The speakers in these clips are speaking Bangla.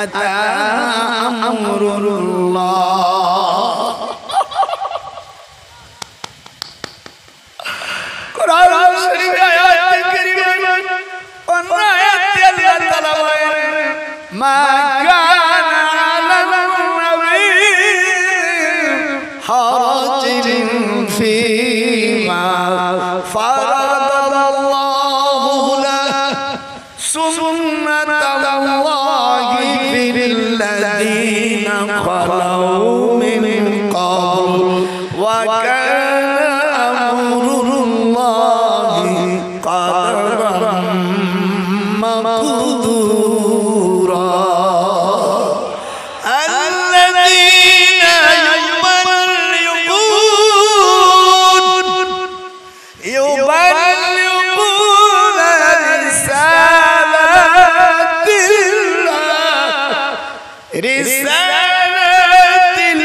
আতা আমরুল্লাহ। কোরআন শরীফে আয়াত কারীমা অন্য আয়াতে আল্লাহ তাআলা বলেন মা কানা আলাল নবী হারাজিন ফীমা ফারাদাল্লাহু লাহু সুন্নাতাল্লাহি ফিল্লাযীনা খালাউ মিন ক্বাবল ওয়া কানা আমরুল্লাহি কাদারাম মাকদুরা। আল্লাযীনা يبلغون رسالات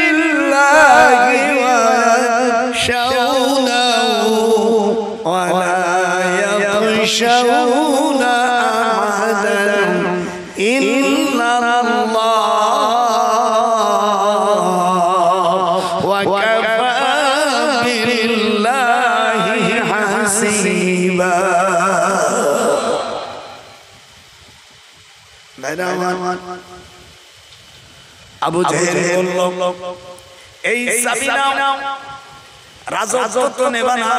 الله ويخشونه ولا يخشون أحدا إلا الله وكفى بالله حسيبا। আবু জেহেল বলল এই সাবিনা রাজত্ব তো নেবা না,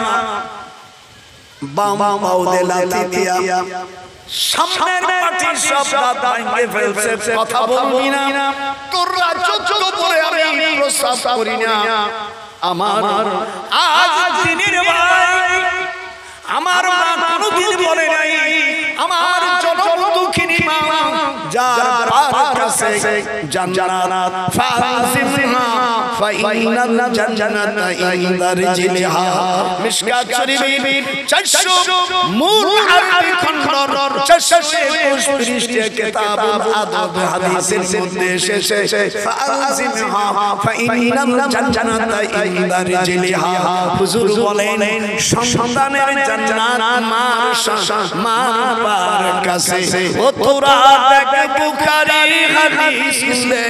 বাম বাউদে লাথি দিয়া সামনের পাটি সব দাঁত ভাঙে ফেলছে, কথা বলবি না, তোর রাজত্ব পরে আমি প্রস্তাব করি না। আমার আজ দিনের ভাই আমার মা কোনদিন বলে নাই আমার জনম দুঃখিনী মা যার কাছে জান্নাত ফাযিমহা ফাইনাল জান্নাতা ইনদার জিলহা। মিশকাত শরীফের 400 মূল আরবি খণ্ডর 421 পৃষ্ঠা কিতাবুল আদব হাদিসের মধ্যে এসেছে ফাযিমহা ফাইনাল জান্নাতা ইনদার জিলহা। হুজুর বলেন সন্তানের জান্নাত মা বাবার কাছে। ও তোরা দেখ বুখারী হাদিস শুনলে,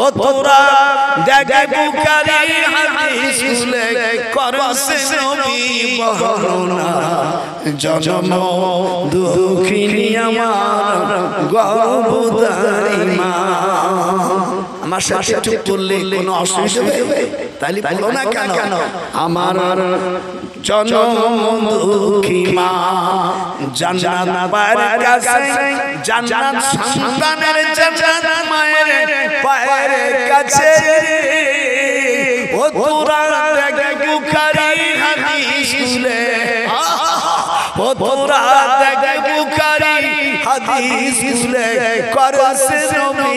ও তোরা দেখ বুখারী হাদিস শুনলে করছে নবী বর্ণনা জনম দুঃখিনী আমার গর্ভধারী মা। আমার সাথে চুপ করলে কোনো অসুবিধা হবে? তাইলে বলো না কেন আমার জনম দুঃখী মা জান্নাত পায়ের কাছে, জান্নাত সন্তানের জান্নাত মায়ের পায়ের কাছে। ও তোরা দেখ বুখারী হাদিস শুনলে, ও তোরা দেখ বুখারী হাদিস শুনলে করছে নবী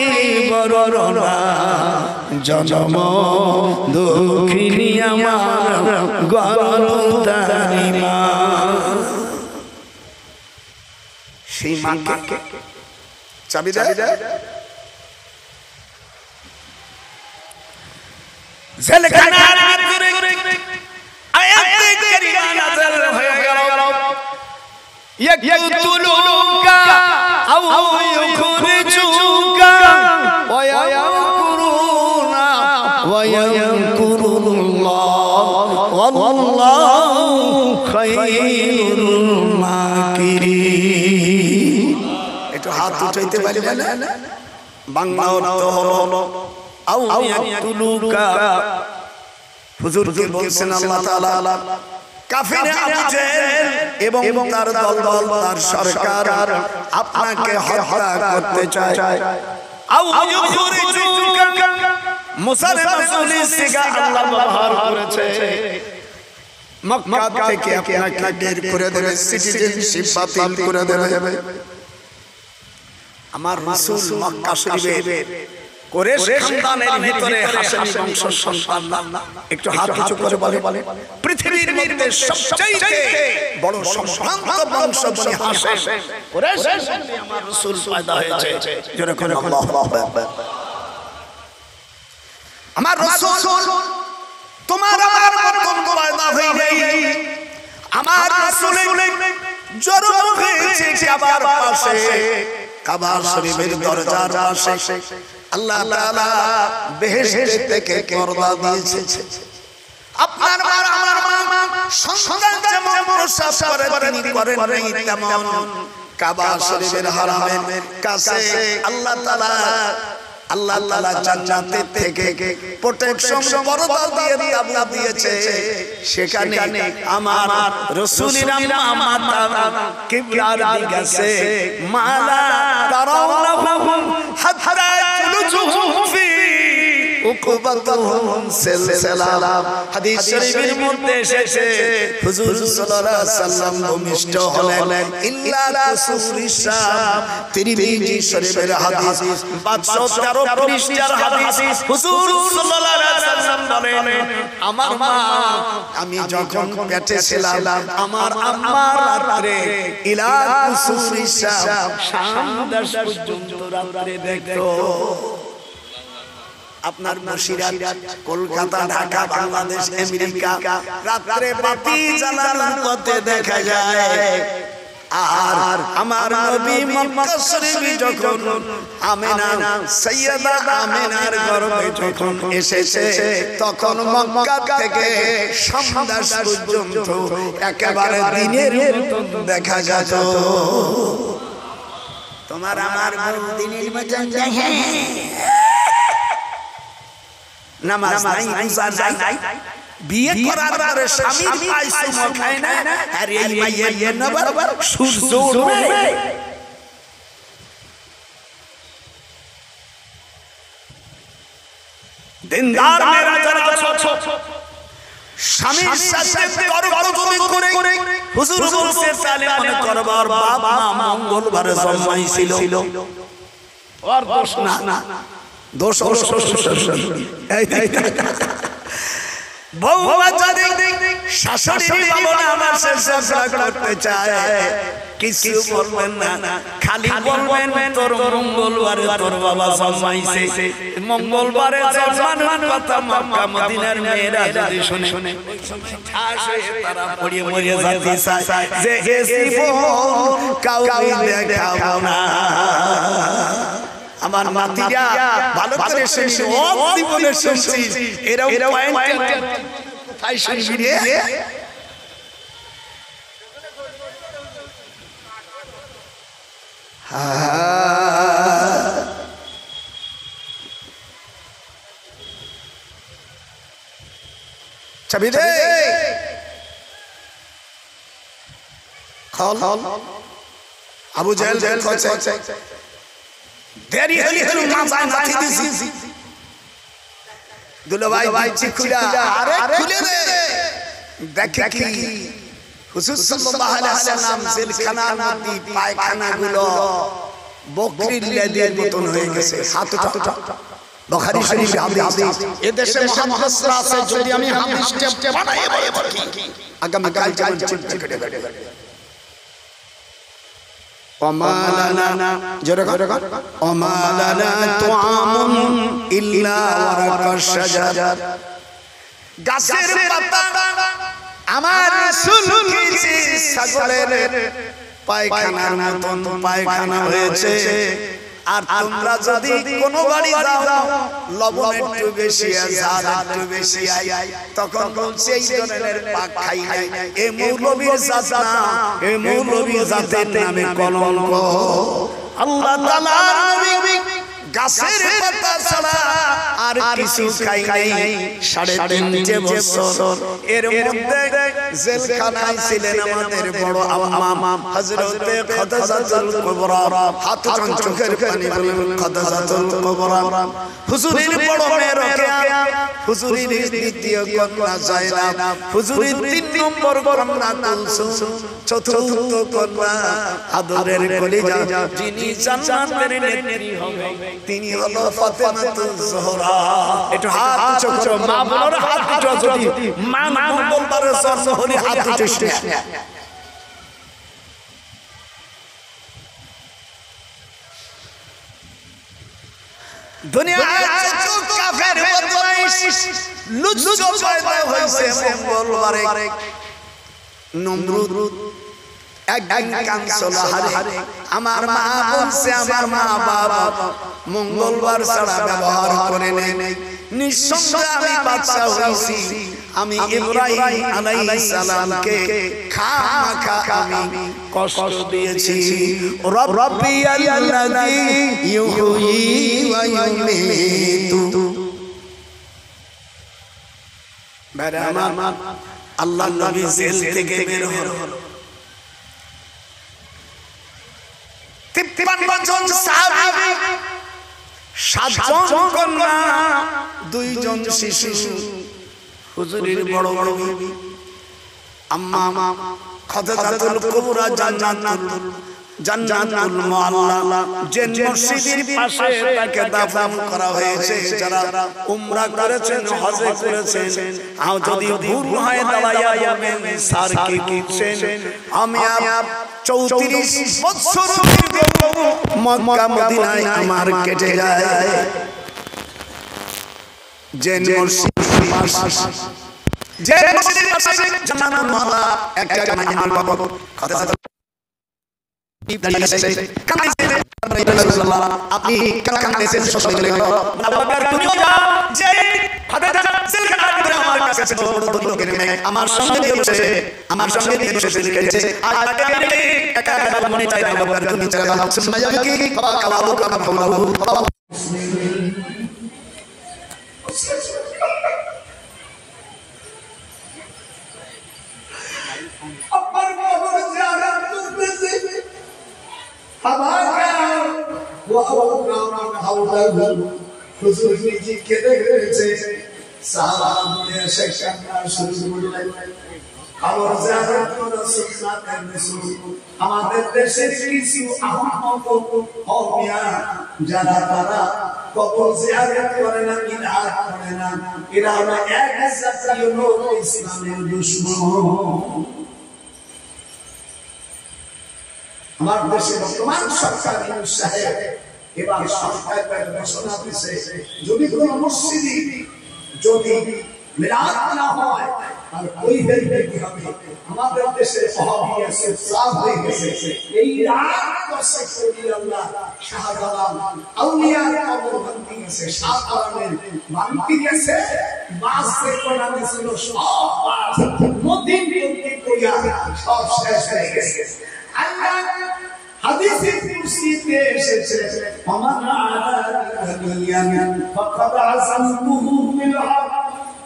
বর্ণনা জনম দুঃখিনী আমার গর্ভধারী মা। সেই মাকে চাবি দেয় জেলখানার ভিতরে আয়াতে কারিমা নাযিল হয়ে গেল ইয়াকতুলুকা আও ইউখরিজুকা ওয়া ইয়ামকুরুনা ওয়া ইয়ামকুরুল্লাহ ওয়াল্লাহু খায়রুল মাকিরিন। একটু হাত উঠাইতে পারবেন না? বাংলা অর্থ হলো আও ইয়াকতুলুকা। হুজুর কি বলছেন আল্লাহ তাআলা কাফির আবু জেহেল এবং তার দল তার সরকার আপনাকে হত্যা করতে চায়। আও ইউখরিজুকা মুসা রাসূলের সিগা আল্লাহ ব্যবহার করেছে, মক্কা থেকে আপনাকে বের করে দেবে, সিটিজেনশিপ বাতিল করে দেবে। আমার রাসূল মক্কা শরীফে কুরাইশ খানদানের ভিতরে হাশমি বংশ সন্তান না। একটু হাত উঁচু করে বলে পৃথিবীর মধ্যে সবচেয়ে বড় সম্ভ্রান্ত বংশ বনি হাশিম কুরাইশ বংশে আমার রাসূল পয়দা হয়েছে। জোরে করে আল্লাহু আকবার। আমার রাসূল তোমার আমার মতন পয়দা হই নাই, আমার রাসূলের জন্ম হয়েছে কাবার পাশে কাবা শরীফের দরজার পাশে আল্লাহ তাআলা বেহেশত থেকে পর্দা দিয়েছে। আপনার মা আমার মা সন্তান যেমন প্রসাব করে তিনি করেন নাই তেমন কাবা শরীফের হারামের কাছে আল্লাহ তাআলা জান্নাত থেকে প্রোটেকশন পর্দা দিয়ে তাবু দিয়েছে। সেখানে আমার রাসূলের আম্মা কিবলার দিকে আছে মালা তারাউনাহুম হাত্তা তুলুজুহুম ফি উকুবাতুহুম সিলসিলা। হাদিস শরীফের মধ্যে এসেছে হুজুর সাল্লাল্লাহু আলাইহি ওয়াসাল্লাম ভূমিষ্ঠ হলেন ইল্লা কুসুরিসা। তিরমিজি শরীফের হাদিস 513 পৃষ্ঠার হাদিস। হুজুর সাল্লাল্লাহু আলাইহি ওয়াসাল্লাম বলেন আমার মা আমি যখন পেটে ছিলাম আমার আম্মা রাতে ইলা কুসুরিসা শাম 10 পর্যন্ত রাতে দেখতো। আপনার মুর্শিদাবাদ, কলকাতা, ঢাকা, বাংলাদেশ, আমেরিকা রাতে বাতি জ্বালানোর পথে দেখা যায়। আর আমার নবী মক্কা শরীফে যখন আমেনা সাইয়্যিদা আমেনার গর্ভে যখন এসেছে তখন মক্কা থেকে সন্ধ্যা পর্যন্ত একেবারে দিনের মতো দেখা যেত। তোমার আমার দিনের মতো দেখে নামাজ নাই, রোজা নাই, বিয়ে করার পরে স্বামীর পায়ে চুমো খায় না, আর এই মাইয়ের নবার সূর্য উঠবে। দিনদার মেরা যারা আছো স্বামীর সাথে করজমি করে হুজুর বলছে তাহলে মনে করবার বাপ মা মঙ্গলবারে জন্মাইছিল আর দোষ না দোষ বউমা যদি শাশুড়ি বাবা আমার শেষা করতে চায় কিছু বলবেন না, খালি বলবেন তোর মঙ্গলবারে তোর বাবা জন্মাইছে। মঙ্গলবারে জন্মানোর কথা মক্কা মদিনার মেয়েরা যদি শুনে ঠাস হয়ে তারা পড়ে মরে যেতে চায় যে এ জীবন কাউকে দেখাবো না। আমার মাতিরা ভালো করে শুনছি, ও জীবনে শুনছি এরকম পয়েন্ট তাই শুনবি রে। চাবি দে খল আবু জাহেল কইছে দেরি হলি হলি মাথায় নাথি দিছি দুলো ভাই চিকুড়া আরে খুলে দে দেখে কি হুজুর সাল্লাল্লাহু আলাইহি ওয়াসাল্লাম জেলখানার মধ্যে পায়খানাগুলো বকরির লেজের মতন হয়ে গেছে। হাতটা বুখারী শরীফে হাদিস। এদেশে মুহাদ্দিসরা আছে, যদি আমি হাদিসটা বানাই বলি আগামী কাল যেমন চিন্তা করে ওমালানা জোরে ওমালানা তুআমুন ইল্লা ওয়ারাকাশ শাজার। গাছের পাতা আমার রাসূল খেয়েছে, ছাগলের পায়খানার মতন পায়খানা হয়েছে। আর তোমরা যদি কোনো বাড়ি যাও লবণ একটু বেশি ঝাল একটু বেশি তখন বলছে এই ধরনের পাক খাই নাই, এ মৌলবীর জাত না, এ মৌলবীর জাতের নামে কলঙ্ক। আল্লাহ তাআলা নবী গাছের পাতা ছাড়া আর কিছু খাই নাই 3.5 বছর। এর মধ্যে জেলখানায় ছিলেন আমাদের বড় আম্মা হযরতে খাদিজাতুল কুবরা। হাত চোখের পানি বলেন খাদিজাতুল কুবরা। হুজুরের বড় মেয়ে রোকেয়া, হুজুরের দ্বিতীয় কন্যা জায়নাব, হুজুরের 3 নম্বর কন্যা কুলসুম, চতুর্থ কন্যা আদরের কলিজা যিনি জান্নাতের নেত্রী হবে তিনি হলো ফাতেমাতুজ জোহরা। একটু হাত উঁচু করো, মা বোনের হাত উঁচু যদি মা মঙ্গলবারে জন্ম হলে হাত উঁচু না। দুনিয়ায় যত কাফের বদমাইশ লুচ্চ পয়দা হইছে মঙ্গলবারে। নমরুদ একদিন কানছিল হারে আমার মা বলছে আমার মা বাবা মঙ্গলবার ছাড়া ব্যবহার করে নেই নিঃসন্দেহে আমি বাদশা হইছি আমি ইব্রাহিম আলাইহিস সালামকে খামাখা আমি কষ্ট দিয়েছি রব্বিয়াল্লাযী ইউহয়ী ওয়া ইউমীতু বেরে আমার আল্লাহর নবী জেল থেকে বের হলো 53 জন সাহাবী 7 জন কন্যা 2 জন শিশু হুজুরের বড় বড় বিবি আম্মা খাদিজাতুল কুবরা জান্নাতুল মুআল্লা যে মসজিদের পাশে তাকে দাফন করা হয়েছে যারা উমরা করেছেন হজ করেছেন আর যদি ভুল হয় দাঁড়ায়া যাবেন স্যার কি কিছেন আমি 34 বছর মক্কা মদিনায় আমার কেটে যায় যে মসজিদের পাশে যে মসজিদের পাশে জান্নাতুল মুআল্লা একটা মাইনার বাবা কথা আপনি কাঁদতেছেন সবাই গেল তুমিও যাও যে আমার সঙ্গে দিয়ে বসে লিখেছে একা একা মনে চাই বাবা তুমি চলে যাও শুননা যাবে কি বাবা কালাবু কামা ভালো আব্বার বাবার জিয়ারত করতেছে हमारा वो नाम हाउदा हुजूर जी के देखছে সালাম দিয়ে শেখানা শুরু করলেন আমার জিয়ারত করা সুন্নাতের রাসূল আমাদের দেশের কিছু আহমক কওমিয়া যারা তারা কবর জিয়ারত করে না বিদআত করে না এরা হলো এক জাতীয় লোক ইসলামের দুশমন আমার দেশে বর্তমান সরকার সাহেব এবার সরকার ঘোষণা দিয়েছে যদি কোনো মসজিদে যদি মিলাদ না হয় আর ওই ব্যক্তি কি হবে আমাদের দেশে ওয়াহাবি আছে সাফ হয়ে গেছে এই রাত দর্শক আল্লাহ শাহজালাল আউলিয়া কবর ভাঙতি গেছে শাহজালালের ভাঙতি গেছে বাস সে কোনা ছিল সব বাস মদিন করতে কইয়া সব শেষ হয়ে গেছে আল্লাহ হাদিসে কুরসিতে এসেছে ফামান আদানি ওয়ালিয়ান ফাকাদ আযামতুহু বিল হক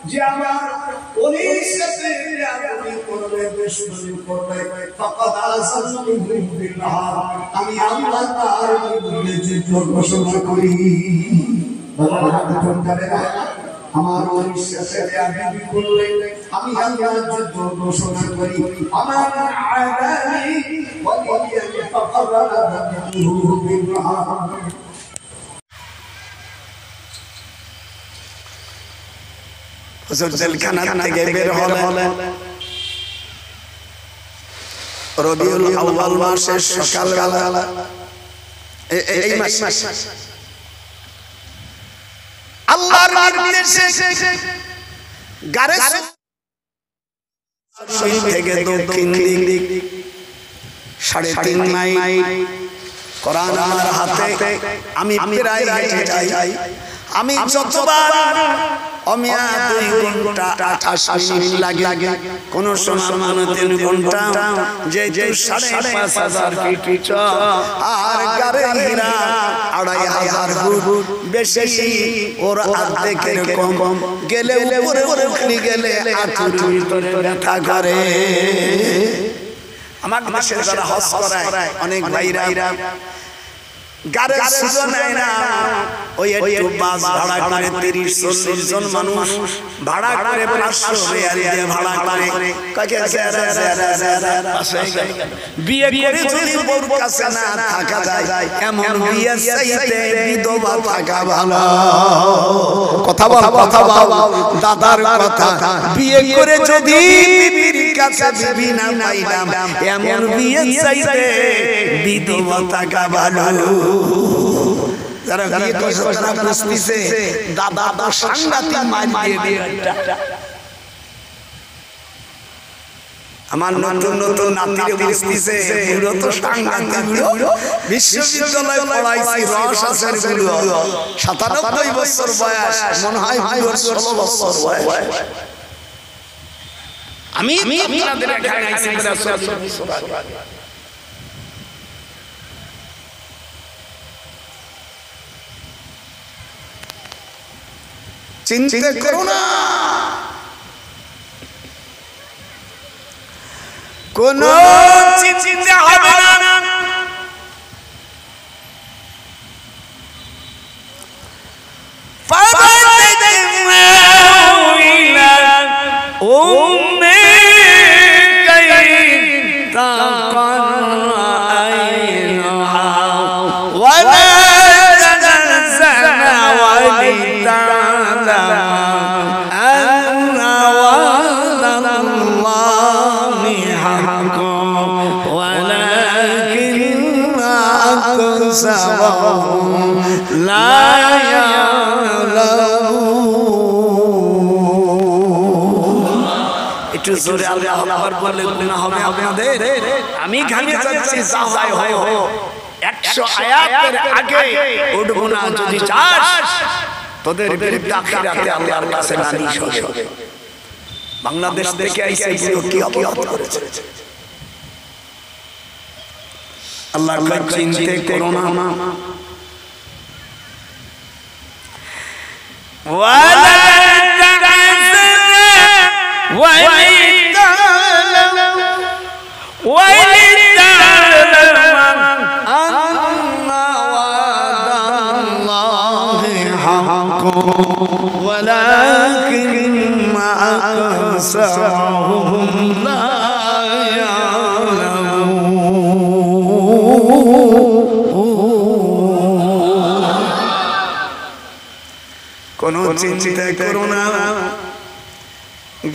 যে আমার ওলির সাথে আপনি করবে দুশমনি করবে ফাকাদ আযামতুহু বিল হক আমি আল্লাহ তার বিরুদ্ধে যুদ্ধ ঘোষণা করি বাবা যখন করে আমার ওলির সাথে আপনি করলে আমি আল্লাহ যুদ্ধ ঘোষণা করি আমার আদানি ওয়ালিয়ান ফাকাদ আযামতুহু বিল হক হুজুর জেলখানা থেকে বের হলেন রবিউল আউয়াল মাসের সকালবেলা এই মাস আল্লাহর নির্দেশে গারে শহীদ থেকে দক্ষিণ দিক 3.5 মাইল কোরআন আমার হাতে আমি প্রায় হেঁটে যাই আমি যতবার অমিয়া 2 ঘন্টা 28 মিনিট লাগে কোন সময় 3 ঘন্টা যে 5,500 ফিট আর গারে হীরা 2,500 ফুট বেশি ওর অর্ধেকের কম গেলে উপরে উঠলি গেলে আঁটুর ভিতরে ব্যথা করে আমার দেশের যারা হজ করায় অনেক ভাইরা গারে সুযোগ নেয় না ওই একটু বাস ভাড়া করে 30-40 জন মানুষ ভাড়া করে 500 রিয়াল দিয়ে ভাড়া করে কাকে বিয়ে করে যদি বউর কাছে না থাকা যায় এমন বিয়ে চাইতে বিধবা থাকা ভালো কথা বল দাদার কথা বিয়ে করে যদি বিবির কাছে বিবি না পাইলাম এমন বিয়ে চাইতে বিধবা থাকা ভালো যারা বিয়ে করছে তারা বুঝতেছে দাদা সাংঘাতিক মাইর দিয়ে আমার নতুন নতুন নাতিরে বুঝতেছে বুড়ো তো সাংঘাতিক বুড়ো বিশ্ববিদ্যালয়ে পড়াইছি রস আসার বুড়ো 97 বছর বয়স মনে হয় 16 বছর বয়স আমি আপনাদের এখানে আইছি চিন্তা করো না কোন চিন্তা হবে না একটু জোরে আল্লাহু আকবার বললে গুনাহ হবে আপনাদের আমি ঘামে যাচ্ছি যা হয় হয় 100 আয়াতের আগে উঠবো না যদি চাস তোদের বিরুদ্ধে আখিরাতে আল্লাহর কাছে নালিশ হবে বাংলাদেশ থেকে আইছে কি অপরাধ করেছে আল্লাহ কই চিন্তা করো না ওয়ালা ولكن أكثرهم لا يعلمون কোনো চিন্তা করো না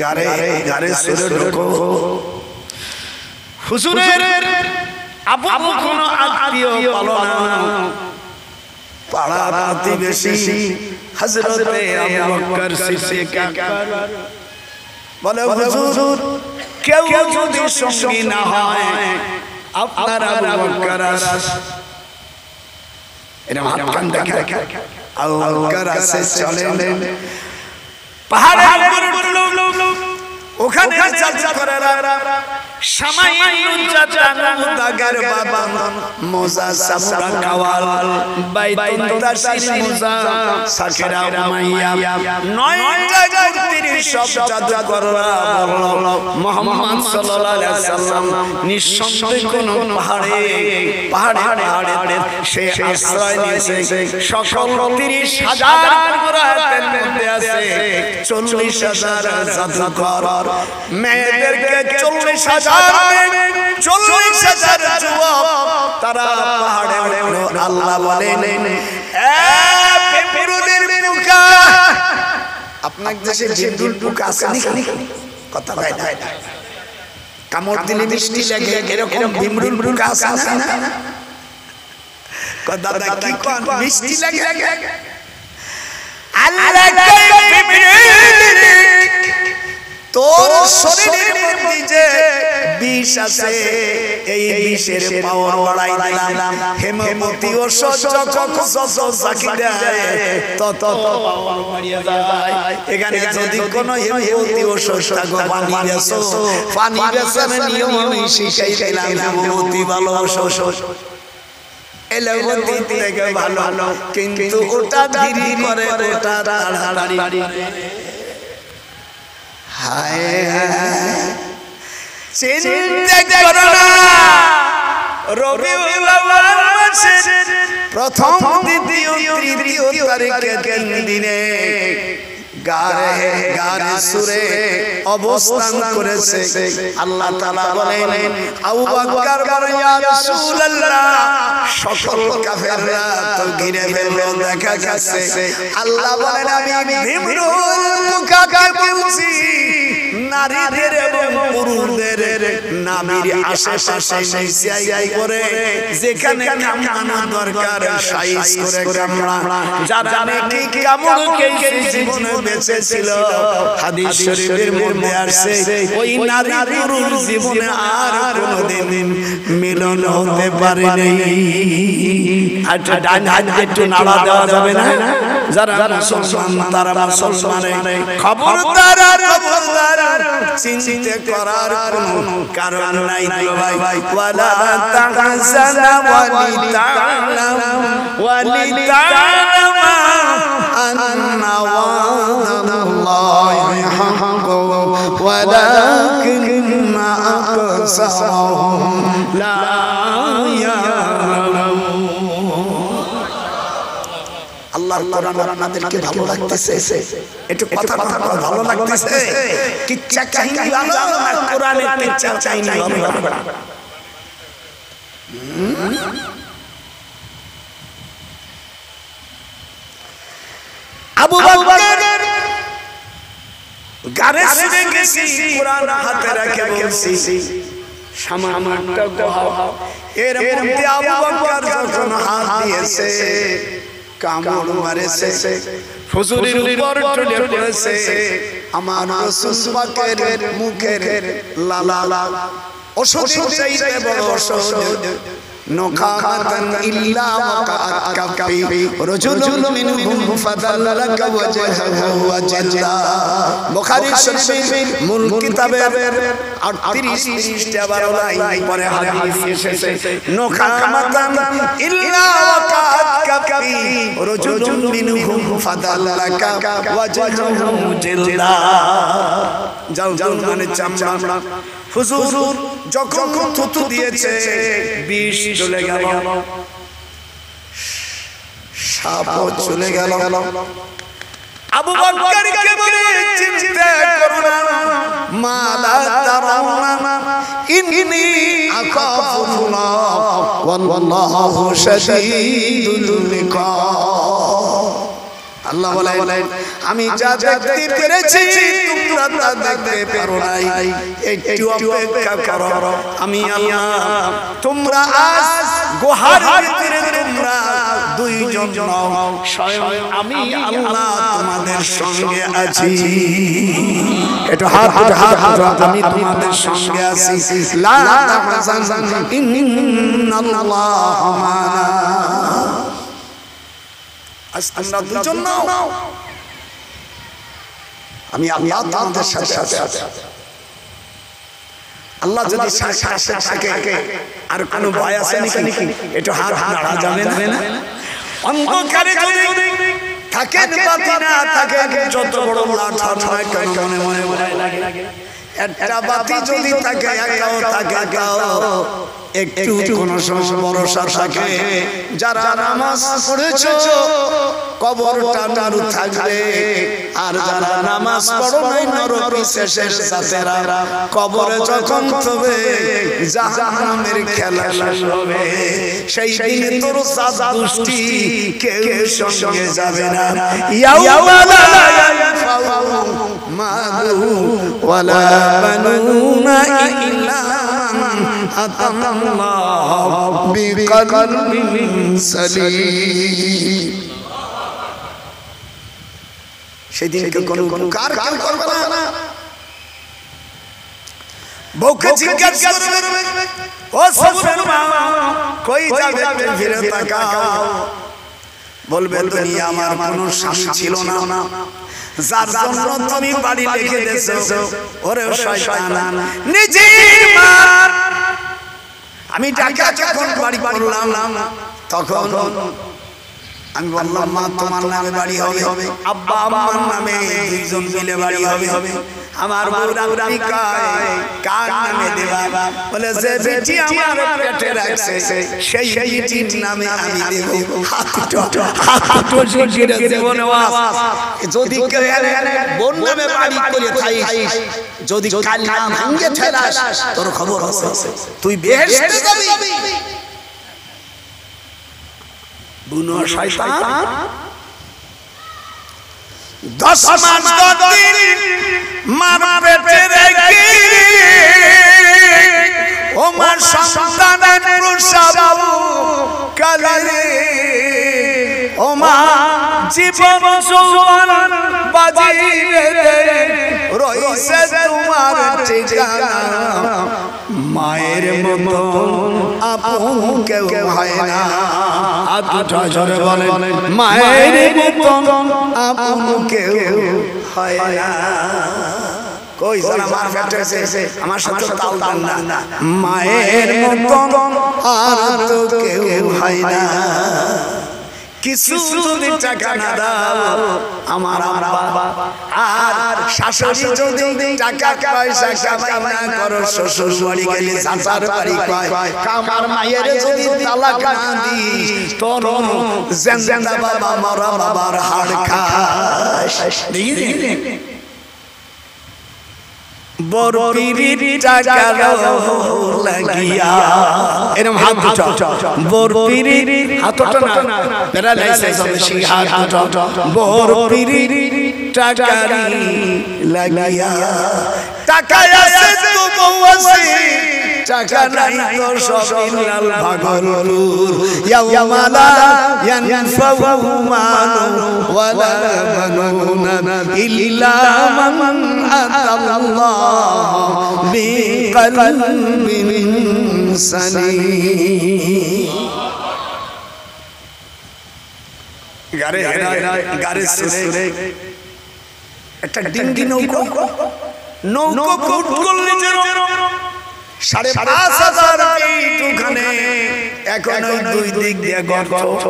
গারে গারে সুরে ঢোকো হুজুরের আবু কোনো আত্মীয় পালো না পাড়া প্রতিবেশী হযরতে আবু বকর সিদ্দিক বলে হুজুর কেউ যদি সঙ্গী না হয় আপনার আবু বকর এরকম হাত কান দেখা আবু বকর আসে চলেন পাহাড়ের উপর ওখানে চর্চা করে দাগার বাবা মোজা সামরা কাওয়াল বাইতুন তাশির মোজা সাকেরা উমাইয়া 9টা গোত্রের সব জাদুকররা বলল মুহাম্মদ সাল্লাল্লাহু আলাইহি ওয়াসাল্লাম নিঃসন্দেহে কোন পাহাড়ে সে আশ্রয় নিয়েছে সকল 30,000 মুরাদের মধ্যে আছে 40,000 জাদুকর মেয়েদেরকে 40,000 যুবক তারা পাহাড়ে উঠলো আল্লাহ বলেন আপনার দেশে জিন্দুল পোকা আছে নাকি কথা হয় না কামড় দিলে মিষ্টি লাগে এরকম ভিমরুল পোকা আছে না কথা দাদা কি কোন মিষ্টি লাগে আল্লাহ তোর শরীরের মধ্যে যে বিষ আছে এই বিষের পাওয়ার বাড়াই দিলাম হেমমতি ওষুধ যখন জাকি দেয় তত পাওয়ার বাড়িয়ে যায় এখানে যদি কোন হেমমতি ওষুধ থাকো পানি বেচার নিয়ম আমি শিখাই দিলাম হেমমতি ভালো ওষুধ এলাগতি থেকে ভালো কিন্তু ওটা ধীরে করে ওটা তাড়াতাড়ি হায় চিন্তা করো না রবিউল আউয়াল মাসের প্রথম দ্বিতীয় তৃতীয় তারিখের দিনে গারে সুরে অবস্থান করেছে আল্লাহ তাআলা বলেন আবু বকর বলে ইয়া রাসূলুল্লাহ সকল কাফেররা তো ঘিরে ফেললো দেখা গেছে আল্লাহ বলেন আমি ভিমরুল পোকাকে বলছি নারীদের এবং পুরুষদের নাভির আশেপাশে নিচে করে যেখানে কামড়ানো দরকার সাইজ করে কামড়া যারা নাকি কামড়কে জীবনে বেঁচে ছিল হাদিস শরীফের মধ্যে আসছে ওই নারী পুরুষ জীবনে আর কোনোদিন মিলন হতে পারে নাই। আচ্ছা ডান হাত একটু নাড়া দেওয়া যাবে না? যারা মুসলমান তারা মুসলমানের খবরদার চিন্তা করার কোনো কারণ নাই ভাই। ওয়ালা তাহজানা ওয়ালিতা'লামা আন্না ওয়া'দাল্লাহি হাক্কুন ওয়ালাকিন্না আকসারহুম লা ইয়ালামুন। আল্লাহর কোরআন আপনাদেরকে ভালো লাগতেছে? একটু কথা ভালো লাগতেছে? কিচ্ছা কাহিনী ভালো না কোরআনের কিচ্ছা কাহিনী ভালো? আবু বকর গারে শুনে গেছি কোরআন হাতে রেখে বলছি সামান্য একটা গুহা, এর মধ্যে আবু বকর যখন হাত দিয়েছে কামড় মারেছে হুজুরের উপর চলে পড়েছে। আমার রাসূল পাকের মুখের লালা ওষুধের চাইতে বড় ওষুধ নখাতান ইল্লা ওয়াকাত কাফি রাজুলুন মিনহুম ফাদাল্লাকা ওয়াজহাহু ওয়াজাল্লা। বুখারী শরীফের মূল কিতাবের 38 পৃষ্ঠা 12 লাইন পরে হাদিস এসেছে নখাতান ইল্লা ওয়াকাত কাফি রাজুলুন মিনহুম ফাদাল্লাকা ওয়াজহাহু ওয়াজাল্লা। যাও মানে চামড়া হুজুর যখন থুতু দিয়েছে বিষ চলে গেল, সাপও চলে গেল। আবু বকরকে বলে চিন্তা করো না, মা লা তারাউনা ইন্নী আখাফুল্লাহ ওয়াল্লাহু শাদীদুল ইকাব। আল্লাহ বলেন আমি যা দেখতে পেরেছি তোমরা তা দেখতে পারো নাই, একটু অপেক্ষা করো। আমি আল্লাহ তোমরা আজ গুহার ভিতরে তোমরা দুইজন নও, স্বয়ং আমি আল্লাহ তোমাদের সঙ্গে আছি। একটু হাত আমি তোমাদের সঙ্গে আছি। লা তাহজান ইন্নাল্লাহা মা'না। আজ তোমরা দুজন নাও, আমি আল্লাহ তোমাদের সাথে আছি। আল্লাহ যদি সাথে থাকে আর কোনো ভয় আছে নাকি? একটু হাত নাড়া যাবে না? অন্ধকারে যদি থাকে বাতি না থাকে যত বড় লাঠা নয় কেন মনে লাগে একটা বাতি যদি থাকে একাও থাকে একটু কোনো সময় ভরসা থাকে। যারা নামাজ পড়েছো কবরটা চালু থাকবে, আর যারা নামাজ পড়ো নাই নরপিশাচের জাতেরা কবরে যখন তবে জাহান্নামের খেলা শুরু হবে। সেই দিনে তোর দুষ্টি কেউ সঙ্গে যাবে না। ইয়াউমা লা ইয়ানফাউ মালু ওয়ালা বানুনা ইল্লা মান আতাল্লাহ বিকলবিন সালিম। সেদিনকে কোনো কার কেউ করবে না। বউকে জিজ্ঞাসা করবে ও সবুরের মা কই যাবে, ফিরে তাকাও। বলবে দুনিয়া আমার কোনো স্বামী ছিল না, যার জন্য তুমি বাড়ি লিখে দিয়েছো। ওরে শয়তান নিজের মা। আমি ঢাকা যখন বাড়ি করলাম তখন আমি বললাম মা তোমার নামে বাড়ি হবে, আব্বা আম্মার নামে দুইজন মিলে বাড়ি হবে। আমার বউরা কার নামে দেবা? বলে যে বেটি আমার পেটে রাখছে সেই বেটির নামে আমি দেব। হাতটো শিখিয়ে দেব না। যদি বোন নামে বাড়ি করে থাইস, যদি কাল নাম ভাঙে ফেলাস তোর খবর আছে, তুই বেহেশতে যাবি। বুনো শয়তান 10 মাস 10 দিন মার পেটে রেখে ও মা সন্তানের প্রসব কালে রে ও মা জীবন যৌবন বাজিয়ে রইছে তোমার ঠিকানা মায়ের মতো আপন কেউ হয় না আদুটা জোরে বলেন মায়ের মতো আপন কেউ হয় না কই জানা মার ফেটেছে আমার সাথে তাল দান না মায়ের মতো আর তো কেউ হয় না কিছু যদি টাকা না দাও আমার আব্বা আর শাশুড়ি যদি টাকা পয়সা কামাই না করো শ্বশুর বাড়ি গেলে চাচার বাড়ি কয় আমার মায়ের যদি তালাক না দিস তোর জিন্দা বাবা মরা বাবার হাড় খাস বড় পিরির টাকা লাগিয়া এরকম হাত দুটো বড় পিরির হাতটা না প্যারালাইসিস হবে সেই হাতটা বড় পিরির টাকা লাগিয়া টাকা আছে তো বউ আছে টাকা নাই তো সব লাল ভাগলপুর ইয়ামালা ইয়ানফাউ মালু ওয়ালা বানুনা ইল্লা মান আতাল্লাহ বিকলবিন সালিম গারে গারে সুরে একটা ডিঙ্গি নৌকো ফুট করলে যেন ৫,৫০০ ফিট ওখানে এখন দুই দিক দিয়ে গর্ত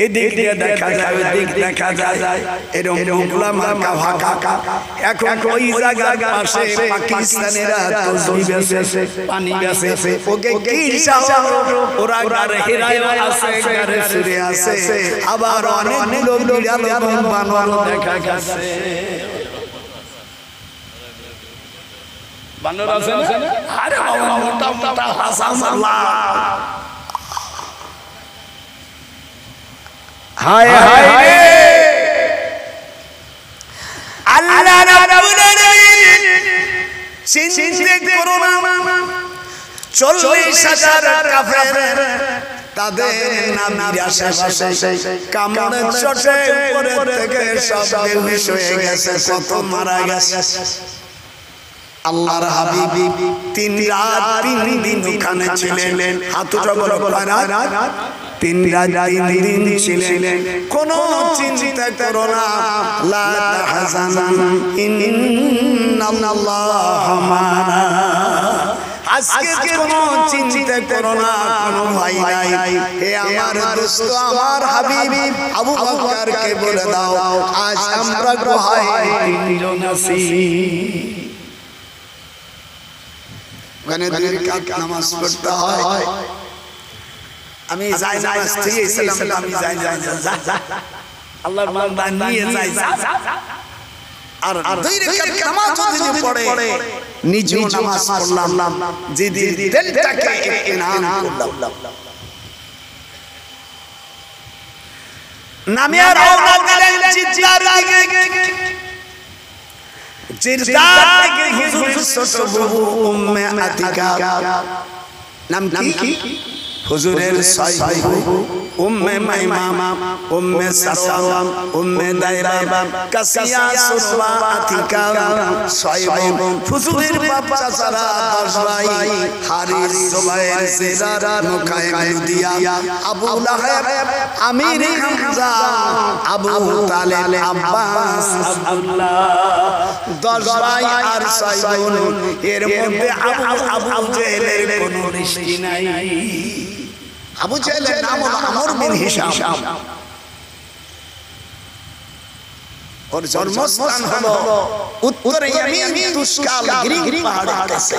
এদিক দিয়ে দেখা যায় ওই দিক দেখা যায় এরকম মোগলা মার্কা ভাকা এখন ওই জায়গার পাশে পাকিস্তানিরা তসবি বেচে পানি বেচে ওকে কি ওরা গারে হিরায় আছে গারে সুরে আছে আবার অনেক লোক বানানো দেখা গেছে বানর আছে না আরে বাবা মোটা মোটা হাসান আল্লাহ হায় হায় রে আল্লাহ রাব্বুল আলামিন চিন্তা করো না ৪০,০০০ কাফের তাদের নামের আশেপাশে কামড়ে চটে উপরে থেকে সব বেহুশ হয়ে গেছে কত মারা গেছে আল্লাহর হাবিব ৩ রাত ৩ দিন ওখানে ছিলেন হাতুটা বড় পারা ৩ রাত ৩ দিন ছিলেন কোনো চিন্তা করো না লা তাহজান ইন্নাল্লাহা মা'ানা আজকে কোনো চিন্তা করো না কোনো ভয় নাই হে আমার দোস্ত আমার হাবিব আবু বকরকে বলে দাও আজ আমরা গুহায় ৩ জন আছি ওখানে ২ রাকাত নামাজ পড়তে হয় আমি যাই নামাজ থেকে ইসলাম আমি যাই আল্লাহর বান্দা নিয়ে যাই আর ২ রাকাত নামাজ যদি পড়ে নিজে নামাজ পড়লাম জিদি দিলটাকে ইনাম করলাম নামে আর রওনা দিলেন জিদ্দার দিকে জিদ্দার থেকে হুজুরের ছোট বউ উম্মে আতিকা নাম কি হুজুরের ৬ বউ উম্মে মাইমা উম্মে সালওয়া উম্মে দায়রা কাসিয়া সুরবা আতিকা ৬ বউ হুজুরের বাবা চাচারা ১০ ভাই হারিস জুবাইর জিরার মুকাইম দিয়া আবু লাহাব আমির হামজা আবু তালেব আব্বাস আব্দুল্লাহ ১০ ভাই আর ৬ বোন এর মধ্যে আবু জেহেলের কোনো রিশতি নাই আবু জেহেলের নাম হলো আমর বিন হিশাম ওর জন্মস্থান হলো উত্তরে ইয়ামিন তুশকাল গিরিং পাহাড়ের কাছে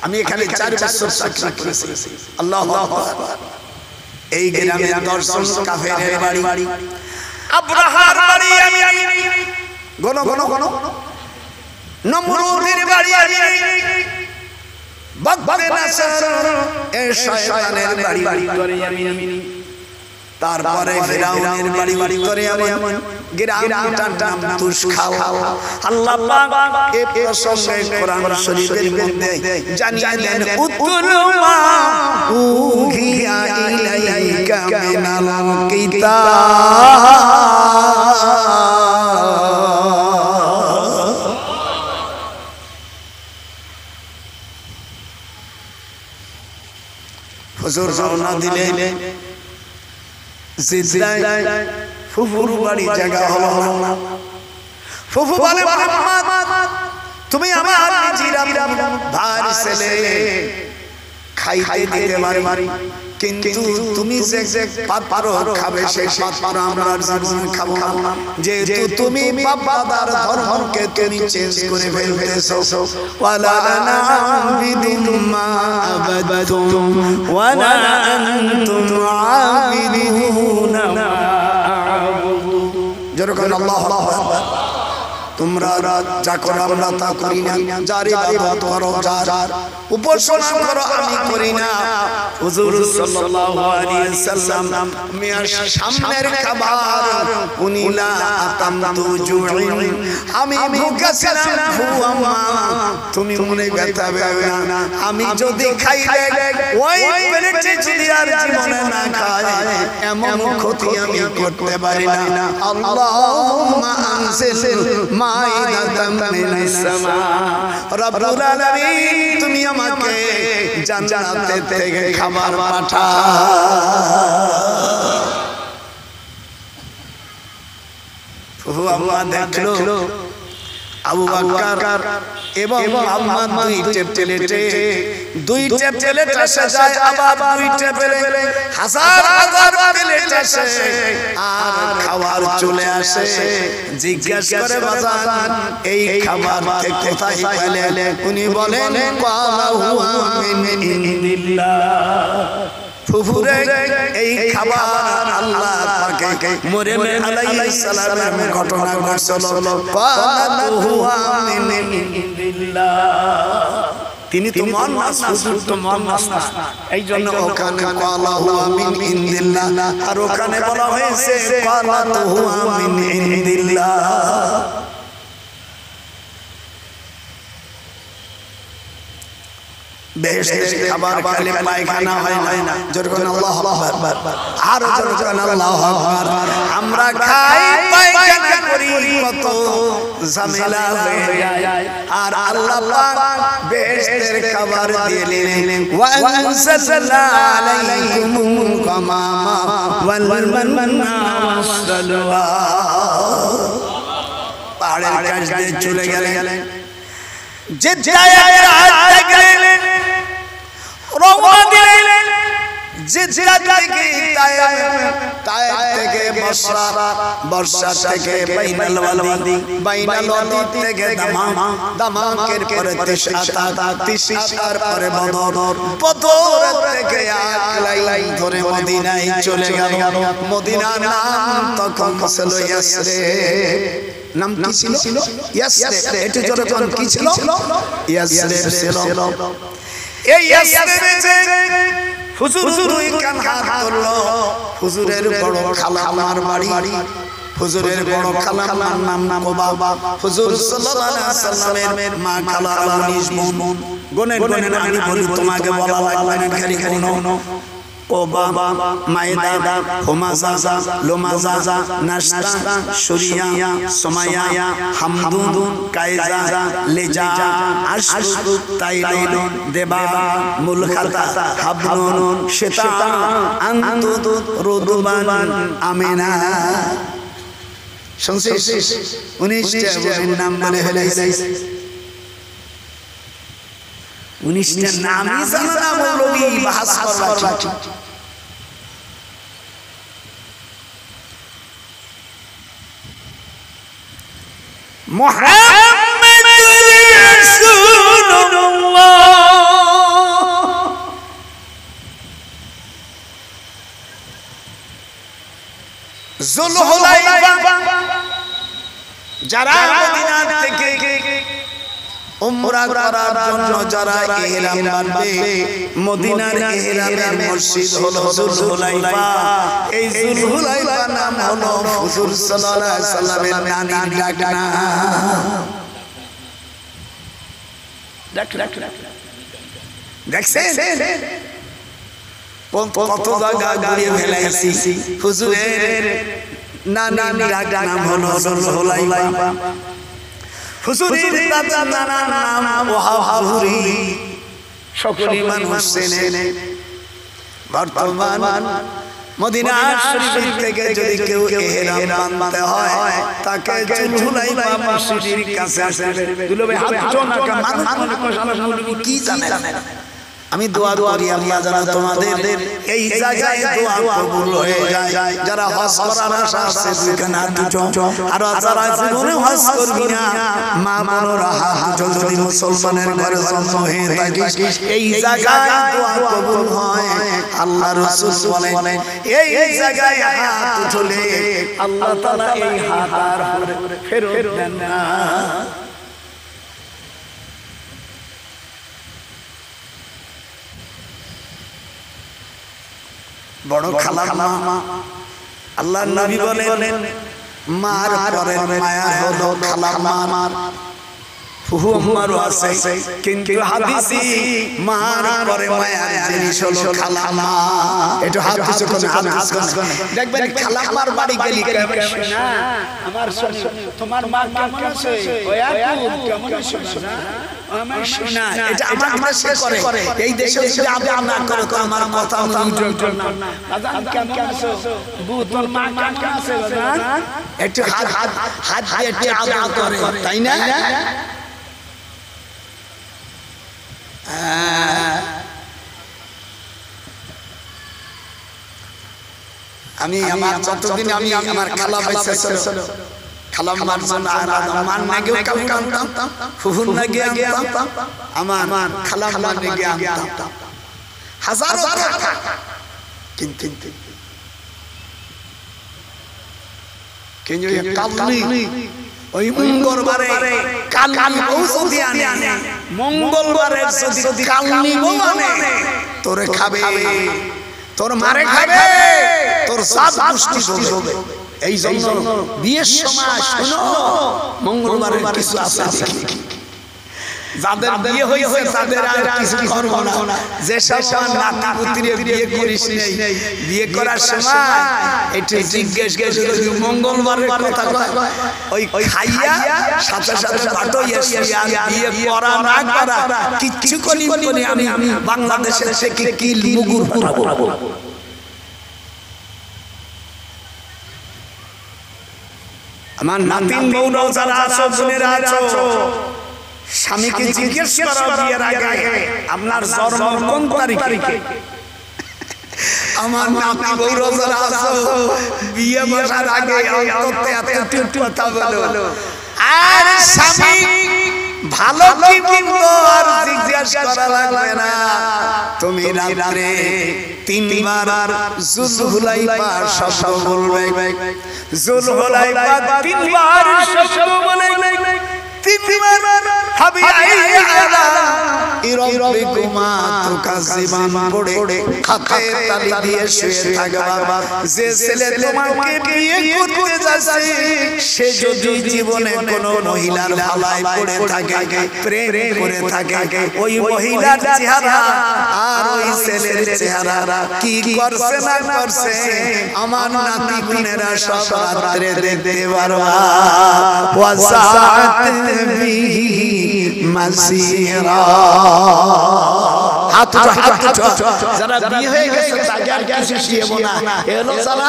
আমি এখানে ৪ বছর চাকরি করেছি আল্লাহু আকবার এই গ্রামে দর্শন কাফেরের বাড়ি আব্রাহার বাড়ি আমি গণ নমরুদের বাড়ি বকতে নাসার এ শয়তানের বাড়ি তারপরে ফিরাউনের বাড়ি উত্তরে এমন গ্রামটার নাম তুশখাল। আল্লাহ পাক এই প্রসঙ্গে কোরআন শরীফের মধ্যে জানিয়ে দেন উতলু মা উহিয়া ইলাইকা মিনাল কিতাব। হুজুর রওনা দিলেন জিদ্দায় ফুফুর বাড়ি জায়গা হলো না। ফুফু বলে মোহাম্মদ তুমি আমার জিরা ভাই ছেলে খাইতে দিতে পারি, কিন্তু তুমি যে পাত্র খাবে সেই পাত্র আমরা জীবনে খাবো না। যেহেতু তুমি বাবার ধর্মকে তুমি চেঞ্জ করে ফেলতেছো, ওয়ালা আনা আবিদুম মা আবাদতুম ওয়ালা আনতুম আবিদুনা মা আ'বুদু। যেরকম আল্লাহু আকবার। তোমরা যা করো আমরা তা করি না, যার ইবাদত করো, যার উপাসনা করো আমি করি না। হুজুর সাল্লাল্লাহু আলাইহি সাল্লাম মিয়ার সামনের খাবার উনিলা আতামতু জুইন, আমি ভুখা ছিলাম ফুয়াম্মা, তুমি মনে ব্যথা পাবে না। আমি যদি খাইলে ওই প্লেটে যদি আর জীবনে না খাই এমন ক্ষতি আমি করতে পারি না। আল্লাহুম্মা আনজিল মাইদাতাম মিনাস সামা, রব্বুল আলামিন তুমি আমাকে জান্নাত থেকে খাবার পাঠাও। ফুফু আম্মা দেখলো আবু বকর এবং মুহাম্মদ দুইটা প্লেট আসে যায়, আবার দুইটা প্লেট, হাজার হাজার প্লেট আসে আর খাবার চলে আসে। জিজ্ঞাসা করে বাজান এই খাবার কোথায় পেলে? উনি বলেন ক্বালা হুয়া মিন ইনদিল্লাহ। ফুফুরে এই খাবার আল্লাহ পাকে মরিয়ম আলাইহিস সালামের ঘটনা ঘটছিল। ক্বালা হুয়া মিন ইনদিল্লাহ, তিনি তো মুহাম্মদ হুজুর তো মুহাম্মদ না, এইজন্য ওখানে ক্বালা হুয়া মিন ইনদিল্লাহ, আর ওখানে বলা হয়েছে ক্বালা হুয়া মিন ইনদিল্লাহ। বেহেশতের খাবার খেলে পায়খানা হয় না, যেরকম আল্লাহু আকবার, আর যেরকম আল্লাহু আকবার। আমরা খাই পায়খানা করি, কত ঝামেলা হয়ে যায়, আর আল্লাহ পাক বেহেশতের খাবার দিলেন। ওয়া আনজালনা আলাইকুমুল গামামা ওয়াল মান্না ওয়াসসালওয়া, পাহাড়ের কাছ দিয়ে চলে গেলেন, যে জায়গায় গেলেন রওনা দিলেন, যে জায়গা থেকে তায়েফ থেকে বর্ষা থেকে বাইনাল ওয়াদি, বাইনাল ওয়াদি থেকে দামাকের পরে তিশাতার পরে বদর, বদর থেকে এক লাইন ধরে মদিনায় চলে গেল। মদিনার নাম তখন ছিল ইয়াসরিব। নাম কি ছিল? ইয়াসরিব। এটা যখন কি ছিল? ইয়াসরিব ছিল। এই ইয়াসরিবে হুজুর দুই কান হাত ধরলো। হুজুরের বড় খালামার বাড়ি, হুজুরের বড় খালামার নাম কোবা। হুজুর সাল্লাল্লাহু আলাইহি সাল্লামের মা খালা 19 বোন। গনে আমি বলি তোমাকে বলা লাগবে না, খালি গুনো। কোবা, মায়দা, হুমাজা, লোমাজা, নাশতা, শুরিয়া, সুমাইয়া, হামদুন, কায়জা, লেজা, আশরু, তাইলুন, দেবা, মুলখাতা, হাবনুন, শিতা, আনতুত, রুদবান, আমিনা। শুনছিস 19টা বোনের নাম বলে ফেলেছে। 19টা নামই জানা না, মৌলবী বাহাস করছে। মুহাম্মাদুর রাসূলুল্লাহ যুলহুলাইফা, যারা মদিনা থেকে উমরা করার জন্য যারা ইহরাম বাঁধবে মদিনার ইহরামের মসজিদ হলো যুলহুলাইফা এই যুলহুলাইফা নাম হলো হুজুর সাল্লাল্লাহু আলাইহি সাল্লামের নানির ডাকনা দেখছেন কত জায়গা ঘুরে ফেলেছি হুজুরের নানির ডাকনা নাম হলো যুলহুলাইফা হুজুরের দাদার নানার নাম ওয়াহাবুরি সকলেই মানুষ চেনে বর্তমান মদিনা শরীফ থেকে যদি কেউ ইহরাম বাঁধতে হয় তাকে যুলহুলাইফা মসজিদের কাছে আসবে দুলবে হাত জোড়া মানুষ কি জানেন আমি দোয়া করি আল্লাহ যেন তোমাদের এই জায়গায় দোয়া কবুল হয়ে যায় যারা হজ করার আশা আছে দুইখানা দুটো আর যারা জীবনে হজ করবি না মা বোনেরা হাত যদি মুসলমানের ঘরে জন্ম হয়ে থাকিস এই জায়গায় দোয়া কবুল হয় আল্লাহ রাসূল বলেন এই জায়গায় হাত তুলে আল্লাহ তাআলা এই হাত আর ফেরত দেন না বড় খালার মা আল্লাহর নবী বলেন মার পরে মায়া হলো খালার মা ফুহু আম্মারও আছে কিন্তু হাদিসে মার পরে মায়া জিনিস হলো খালা মা এটা হাদিস দেখবেন খালা মার বাড়ি গেলি না আমার তোমার মা কেমন আছে ওয়া কেমন আছে আমার শোনা এটা আমার দেশে করে এই দেশে যদি আদর না করে তো আমার কথা উঠবে না আজান কেমন আছো বউ তোর মা কেমন আছে বাজান একটু হাত দিয়ে আদর করে তাই না আমি আমার যতদিন আমি আমার খালা বাইসা ছিল খালাম মারজন আর মান নাগেও কামতাম ফুফুন নাগে আনতাম আমার খালাম নাগে আনতাম হাজার কিন্তু কালনি ওই মঙ্গলবারে কালনি বউ যদি আনে মঙ্গলবারে যদি কালনি বউ আনে তোরে খাবে তোর মারে খাবে তোর সাত পুষ্টি হবে এই জন্য বিয়ের সময় শুনো মঙ্গলবারে কিছু আছে যাদের বিয়ে হয়েছে তাদের আর কিছু করব না যে সব নাতি পুত্রী বিয়ে করিস নাই বিয়ে করার সময় এটা জিজ্ঞেস করে মঙ্গলবারের কথা ওই খাইয়া সাথে সাথে বাটইয়া বিয়ে করা না করা কিচ্ছু করি আমি বাংলাদেশে থেকে কি মুগুর পাবো আমার নাতিন বউরাও যারা আছো বোনেরা আছো স্বামীকে জিজ্ঞেস করা বিয়ের আগে আপনার জন্ম কোন তারিখে আমার নাতি বউরাও যারা আছো বিয়ে বসার আগে অন্তত এত কথা বলো আর স্বামী ভালো কি বলবো আর জিজ্ঞেস করা লাগবে না তুমি রাতে তিনবার যুলহুলাইফা শব্দ বলবে যুলহুলাইফা তিনবার শব্দ বলবে তিনবার হাবি আইলা ইরাব্বিকুমা তুকাযিবান পড়ে হাতে তালি দিয়ে শুয়ে থাকবা যে ছেলে তোমাকে বিয়ে করতে যাচ্ছে সে যদি জীবনে কোনো মহিলার ভালায় পড়ে থাকে প্রেম করে থাকে ওই মহিলার চেহারা আর ওই ছেলের চেহারা কি করছে না করছে আমার নাতি বোনেরা সব রাতে দেখতে পারবা ওয়াসাআত বিহি মাসিরা হাত যারা বিয়ে হয়ে গেছে তাকে আর কিছু শিখবো না এলো যারা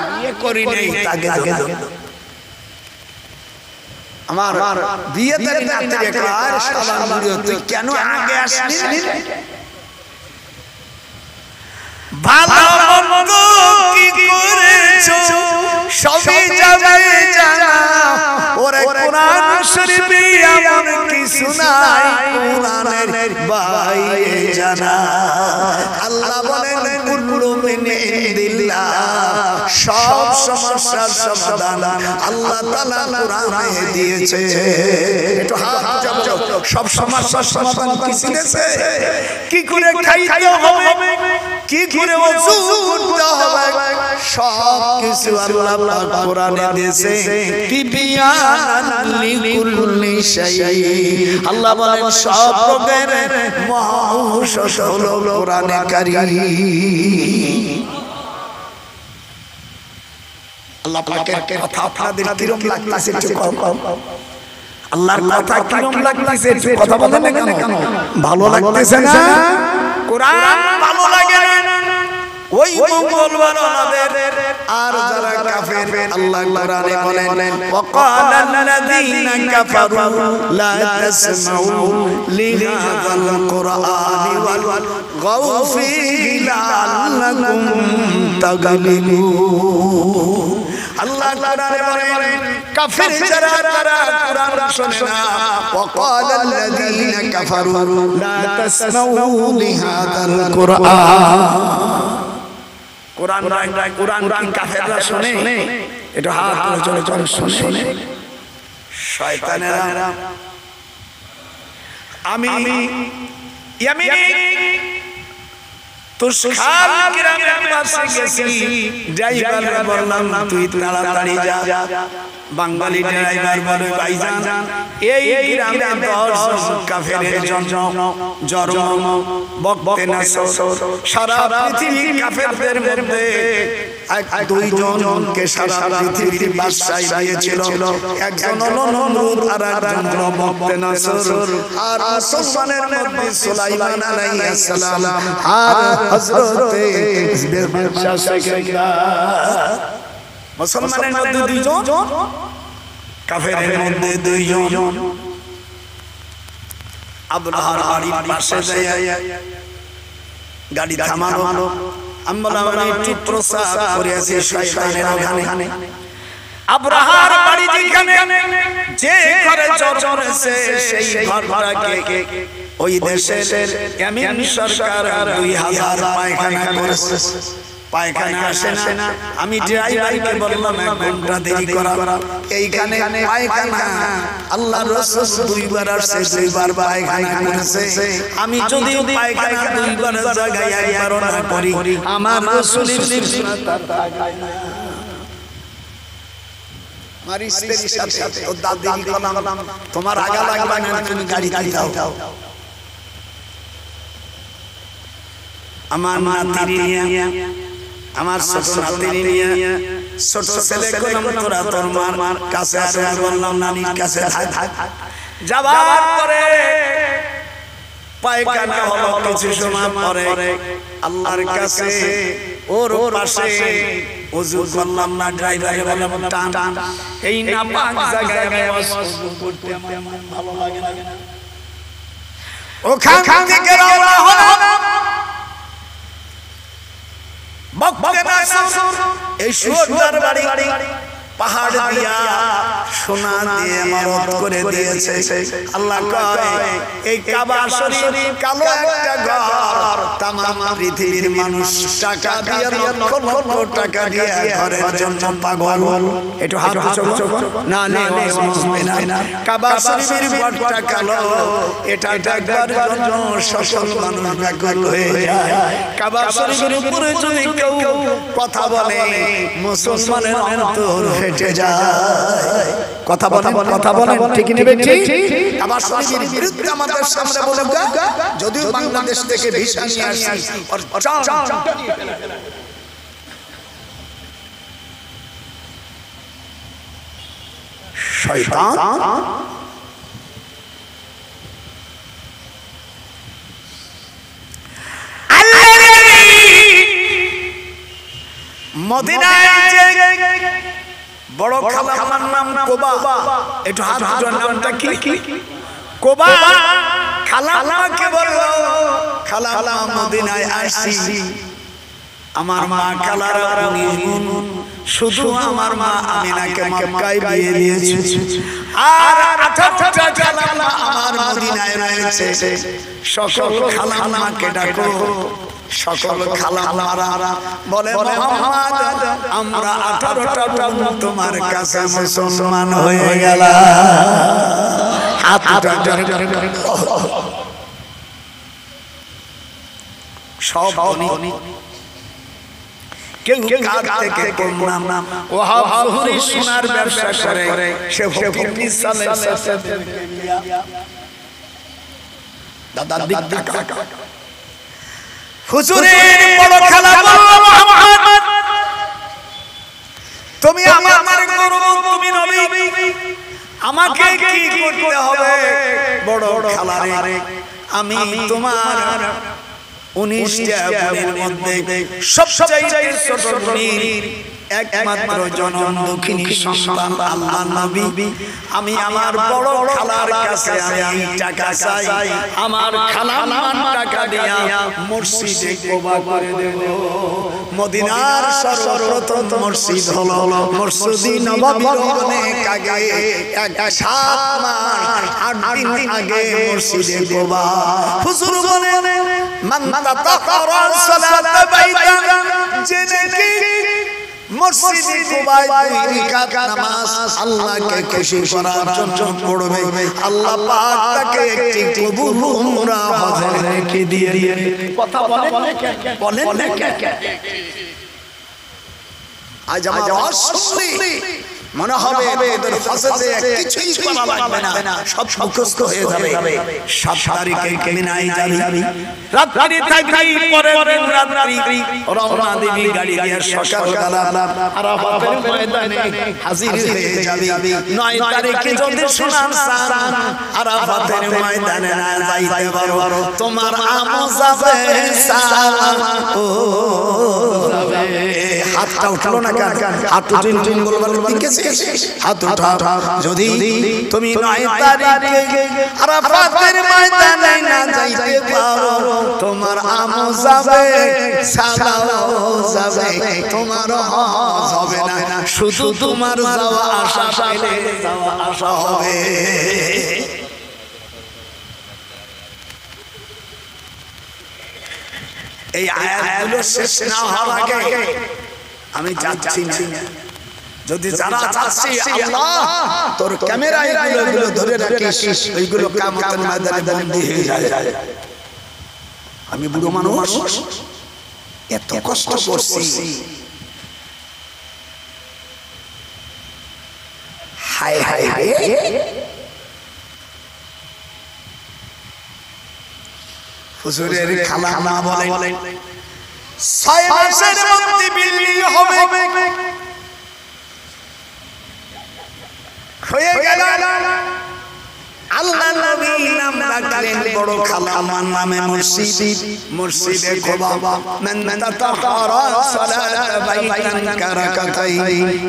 বিয়ে করি নাই তাকে আগে আমার বিয়েতে নাতে একবার সাবান মুড়িও তুই কেন আগে আসলি ভালো মন্দ কি করেছো সবই যাবে জানা ওরে কোরআন শরীফে এমন কিছু নাই কোরআনের বাইরে জানা আল্লাহ বলেন কুল্লু মিন ইনদিল্লাহ সব সমস্যার সমাধান আল্লাহ তাআলা কোরআনে দিয়েছে। একটু হাত উঠাও, সব সমস্যার সমাধান কি দিয়েছে? কি করে খাইতে হবে, কি করে ওযু করতে হবে, সব কিছু আল্লাহ পাক কোরআনে দিয়েছে। তিবিয়ান লিকুল্লি শাই। আল্লাহ বলেন সব রোগের মহা ঔষধ হলো কোরআনে কারীম। আল্লাহ পাকের কথা আপনাদের কিরকম লাগতেছে একটু কম? আল্লাহর কথা কিরকম লাগতেছে একটু কথা বলেন না কেন? ভালো লাগতেছে না? কোরআন ভালো লাগে না? ওই মঙ্গলবার ওনাদের আর যারা কাফের আল্লাহ কোরআনে বলেন ওয়াকালাল্লাযীনা কাফারু লা তাসমাউ লিহাযাল কুরআনি ওয়ালগাউ ফীহি লাআল্লাকুম তাগলিবুন। আল্লাহ কোরআনে বলেন কাফের যারা কোরআন শুনে না, ওয়াকালাল্লাযীনা কাফারু লা তাসমাউ লিহাযাল কুরআন। কোরআন কাফেররা শুনে, এটা হাত তুলে চলে শুনে। শয়তানেরা আমি ইয়ামিনী তুষখাল গ্রামের পাশে গেছি, ড্রাইভারকে বললাম তুই তাড়াতাড়ি যা। বাঙালি ড্রাইভার বলে ভাইজান এই গ্রামে 10 কাফেরের জন্য জন্ম বকতে না সারা পৃথিবীর কাফেরদের মধ্যে 2জনকে সারা পৃথিবীর বাদশাহ দিয়েছিল। একজন হলো নমরুদ আর একজন হলো বকতে নাসর। আর মুসলমানের মধ্যে সুলাইমান আলাইহিস সালাম আর হযরতে বাদশাহ সেকেন্দার। মুসলমানের মধ্যে 2জন, কাফেরের মধ্যে 2জন। আব্রাহার বাড়ির পাশে যায় গাড়ি থামানো, আমরা একটু প্রসাদ করে আছি শয়তানের ওখানে। আব্রাহার বাড়ি যেখানে যে ঘরে চড়ছে সেই ঘরটাকে ওই দেশের ইয়ামিন সরকার 2000 পায়খানা করেছে। পায়খানা আসে না, আমি ড্রাইভারকে বললাম 1 ঘন্টা দেরি করা। এইখানে পায়খানা আল্লাহর রাসূল 2বার আসছে, 2বার পায়খানা করেছে। আমি যদি পায়খানা 2বারের জায়গায় একবারও না করি, আমার রাসূলের সুন্নাত তাকায় না। আমার স্ত্রীর সাথে ও দাদি বললাম তোমার আগা লাগবে না, তুমি গাড়ি দাও। আমার নাতি নিয়ে, আমার ছোট নাতি নিয়ে, ছোট ছেলে বললাম তোরা তোর মার কাছে আসে। বললাম নানির কাছে যাবার পরে পায়খানা হলো। কিছু সময় পরে আল্লাহর কাছে ওর পাশে ওযু করলাম না, ড্রাইভারে বললাম টান। এই নাপাক জায়গায় ওযু করতে আমার ভালো লাগে না। ওখান থেকে রওনা হলাম বকতে নাসর। এই সুরদার বাড়ি পাহাড় দিয়া সোনা দিয়ে ইমারত করে দিয়েছে। আল্লাহ কয় এই কাবা শরীফ কালো একটা ঘর, তামাম পৃথিবীর মানুষ টাকা দিয়ে লক্ষ লক্ষ টাকা দিয়ে ঘরের জন্য পাগল। একটু হাত উঁচু না না, কাবা শরীফের ঘরটা কালো, এটা দেখবার জন্য সকল মানুষ ব্যাকুল হয়ে যায়। কাবা শরীফের উপরে যদি কেউ কথা বলে মুসলমানের অন্তর ফেটে যায়। কথা বলেন ঠিক নেবে ঠিক। কাবা শরীফের বিরুদ্ধে আমাদের সামনে বলে যদিও বাংলাদেশ থেকে ভিসা নিয়ে আসি শয়তান মদিনায় বড় খালার নাম কোবা। একটু হাত উঠান, নামটা কি? কোবা। খালাকে বলল খালা মদিনায় আসছি, আমার মা খালারা 19 গুণ, শুধু আমার মা আমিনাকে মক্কায় বিয়ে দিয়েছে, আর 18টা খালা আমার মদিনায় রয়েছে। সকল খালামাকে ডাকো, সকল খালামারা বলে মুহাম্মদ আমরা 18টা তোমার কাছে মুসলমান হয়ে গেলাম। সব কেউ কার থেকে কম না। ওয়াহাব জুহরি সোনার ব্যবসা করে, সে ফকির মিসালের সাথে দাদার দিক টাকা হুজুরের বড় খালা মুহাম্মদ তুমি আমার গুরু, তুমি নবী, আমাকে কি করতে হবে? বড় খালারে আমি তোমার 19টা বোনের মধ্যে সবচেয়ে ছোট বোনের একমাত্র জনম দুঃখিনী সন্তান আল্লাহর নবী। আমি আমার বড় খালার কাছে আমি টাকা চাই, আমার খালার টাকা দিয়া মসজিদে কোবা করে দেব। মদিনার সর্বপ্রথম মসজিদ হলো মসজিদে নববীর অনেক আগে, 7 মাস 8 দিন আগে মসজিদে কোবা। হুজুর বলেন মান তাতাকারা সালাত বাইতান, যে নাকি মসজিদে কোবায় 2 রাকাত নামাজ আল্লাহকে খুশি করার জন্য পড়বে, আল্লাহ পাক তাকে একটি কবুল উমরা হজে রেখে দিয়ে। কথা বলেন না কেন? আজ আমার অসুরি মনে হবে এদের হজে কিছুই করা লাগবে না, সব মুখস্থ হয়ে যাবে। 7 তারিখে মিনায় যাবি, রাত্রি থাকবি, পরের দিন রাত্রি রওনা দিবি গাড়ি দিয়ে, সকালবেলা আরাফাতের ময়দানে হাজির হয়ে যাবি। 9 তারিখে যদি শোনান সান আরাফাতের ময়দানে না যাইতে পারো, তোমার আমল যাবে সালাম ও যাবে। হাতটা উঠলো না কেন? হাত উঠিন বলবার ঠিক আছে, হাত উঠা। যদি তুমি 9 তারিখে আরাফাতের ময়দানে না যাইতে পারো, তোমার আমল যাবে, সালাম যাবে, তোমার হজ হবে না, শুধু তোমার যাওয়া আসা পেলে যাওয়া আসা হবে। এই আয়াতগুলো শেষ না হওয়ার আগে আমি যাচ্ছি না। যদি যারা যাচ্ছে আল্লাহ তোর ক্যামেরায় এগুলো ধরে রাখিস, ওইগুলো কিয়ামতের ময়দানে বন্দী হয়ে যায়। আমি বুড়ো মানুষ, এত কষ্ট করছি, হায় হায় হায়। হুজুরের খালা মা বলেন 6 মাসের মধ্যে বিল্ডিং হবে, হয়ে গেল। আল্লাহ নবী নাম রাখলেন বড় খালা আমার নামে মসজিদে কোবা। মান তাতাহারা সালাত বাইতান কারাকাতাই,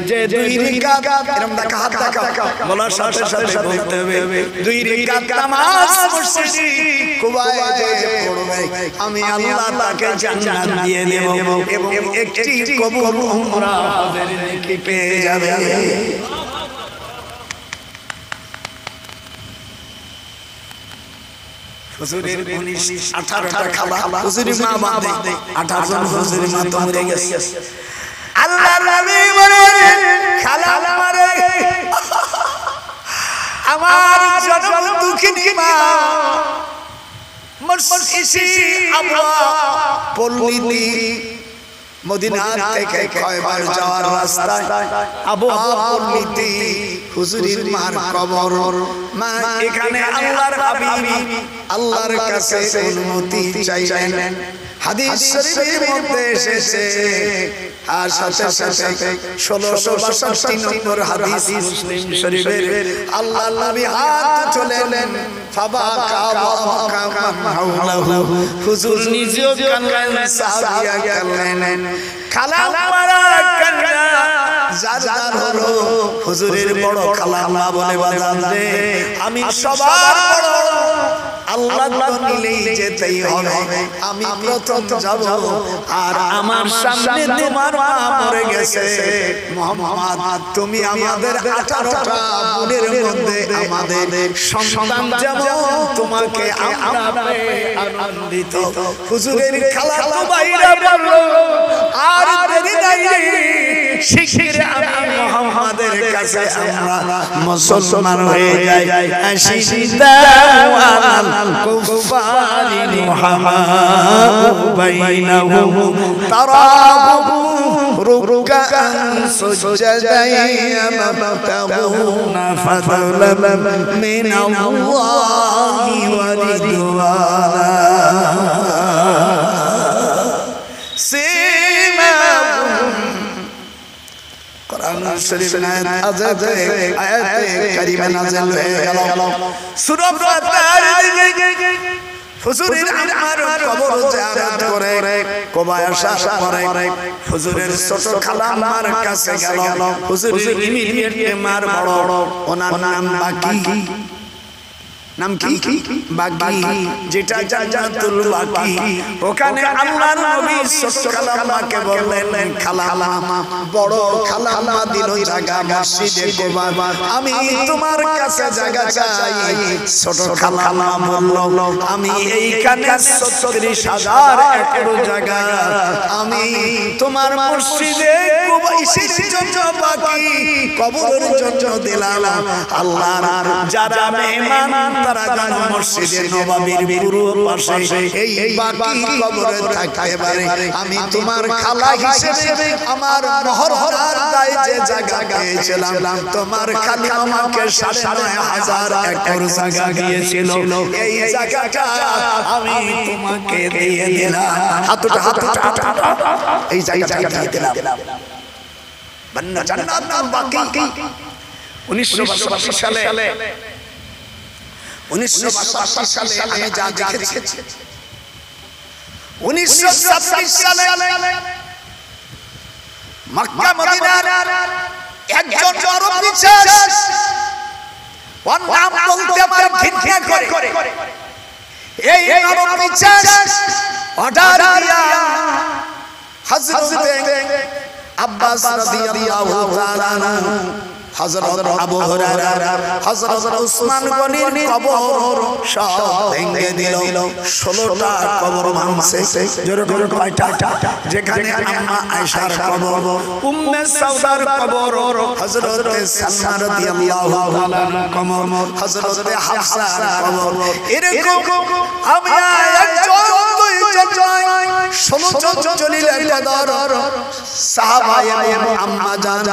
যে 2 রাকাত এরকম দেখা, হাত দেখা বলার সাথে সাথে বলতে হবে 2 রাকাত নামাজ মসজিদে কোবায় যে পড়বে, আমি আল্লাহ তাকে জান্নাত দিয়ে দেব এবং একটি কবুল উমরা হজের নেকি পেয়ে যাবে। হুজুরের 18টা খালা, হুজুরের মা বাদে 18 জন হুজুরের মা তো মরে গেছে। আল্লাহ নবী বলেন খালা আমারে, আমার জনম দুঃখিনী মা মসজিদে আবওয়া পল্লী মদিনা থেকে খয়বার যাওয়ার রাস্তায় আবওয়া পল্লীতে হুজুরের মার কবর। মা এখানে আল্লাহর হাবিব আল্লাহর কাছে অনুমতি চাইলেন। হাদিস শরীফের মধ্যে এসেছে, আর সাথে সাথে 1662 নম্বর হাদিস মুসলিম শরীফের, আল্লাহ নবী হাত তুললেন, ফাবাকা ওয়া হাওলাহু, হুজুর নিজেও কাঁদলেন, সাহাবিয়া কাঁদলেন, খালা মারা কান্না জারদার হলো। হুজুরের বড় খালা মা বলে, বাজান রে আমি সবার বড় আল্লাহ তো নিলেই যেতেই হবে। আমি প্রথম যাব আর আমার সামনে তোমার মা মরে গেছে। মুহাম্মদ তুমি আমাদের 18টা বোনের মধ্যে আমাদের সন্তান যেমন তোমাকে আমরা আনন্দিত। হুজুরের খালাতো ভাইরা বলল আর দেরি নাই, শিগগির আমি মুহাম্মাদের কাছে আমরা মুসলমান হয়ে যাই। আশিদাওয়াল কুফারি মুহাম্মাদ বাইনাহুম তারাহু রুকআন সুজদান ইয়াবতাগুনা ফাদলাম মিনাল্লাহি ওয়া রিদওয়ানা। কোরআন শরীফের আয়াতে কারিমা নাযিল হয়ে গেল। সূরা ফাতিহার হুজুরের আমার কবর জিয়ারত করে কোবায় আসার পরে হুজুরের ছোট খালা আমার কাছে গেল। হুজুরের ইমিডিয়েট মার বড়, ওনার নাম বাকি। নাম কি? বাকি, যেটা জান্নাতুল বাকি। ওখানে আল্লাহর নবী ছোট খালামাকে বললেন, খালামা বড় খালামা দিল জায়গা মসজিদে কোবা, আমি তোমার কাছে জায়গা চাই। ছোট খালামা বলল, আমি এইখানে 36,000 একর জায়গা আমি তোমার মসজিদে কোবাইশের জন্য বাকি কবরের জন্য দিলাম। আল্লাহর যারা মেহমান তারা যেন মসজিদে নববীর পুরো পাশে এই বাকি কবরে থাকতে পারে। আমি তোমার খালা হিসেবে আমার মহরহার দায় যে জায়গা পেয়েছিলাম, তোমার খালি আমাকে 9,500 একর জায়গা দিয়েছিল, এই জায়গাটা আমি তোমাকে দিয়ে দিলাম। হাতটা এই জায়গাটা দিয়ে দিলাম। বান্না জান্নাতুল বাকি 1982 সালে 1982 সালে আমি যা দেখেছি, 1926 সালে মক্কা মদিনার একজন আরব বিশ্বাস, ওর নাম বলতে আমার ঘৃণা করে, এই আরব বিশ্বাস অর্ডার দিয়া হযরত আব্বাস রাদিয়াল্লাহু তাআলা আনহু, হযরত আবু হুরায়রা, হযরত উসমান গনির কবর সব ভেঙে দিল। 16টা কবর ভাঙছে। জোরে জোরে কয়টা? যেখানে আম্মা আয়েশার কবর, উম্মে সাউদার কবর, হযরত সালমা রাদিয়াল্লাহু তাআলা কবর, হযরত হাফসার কবর, এরকম আমি একজন দুইজন 16 জলিলের কদর সাহাবায়ে এবং আম্মা জান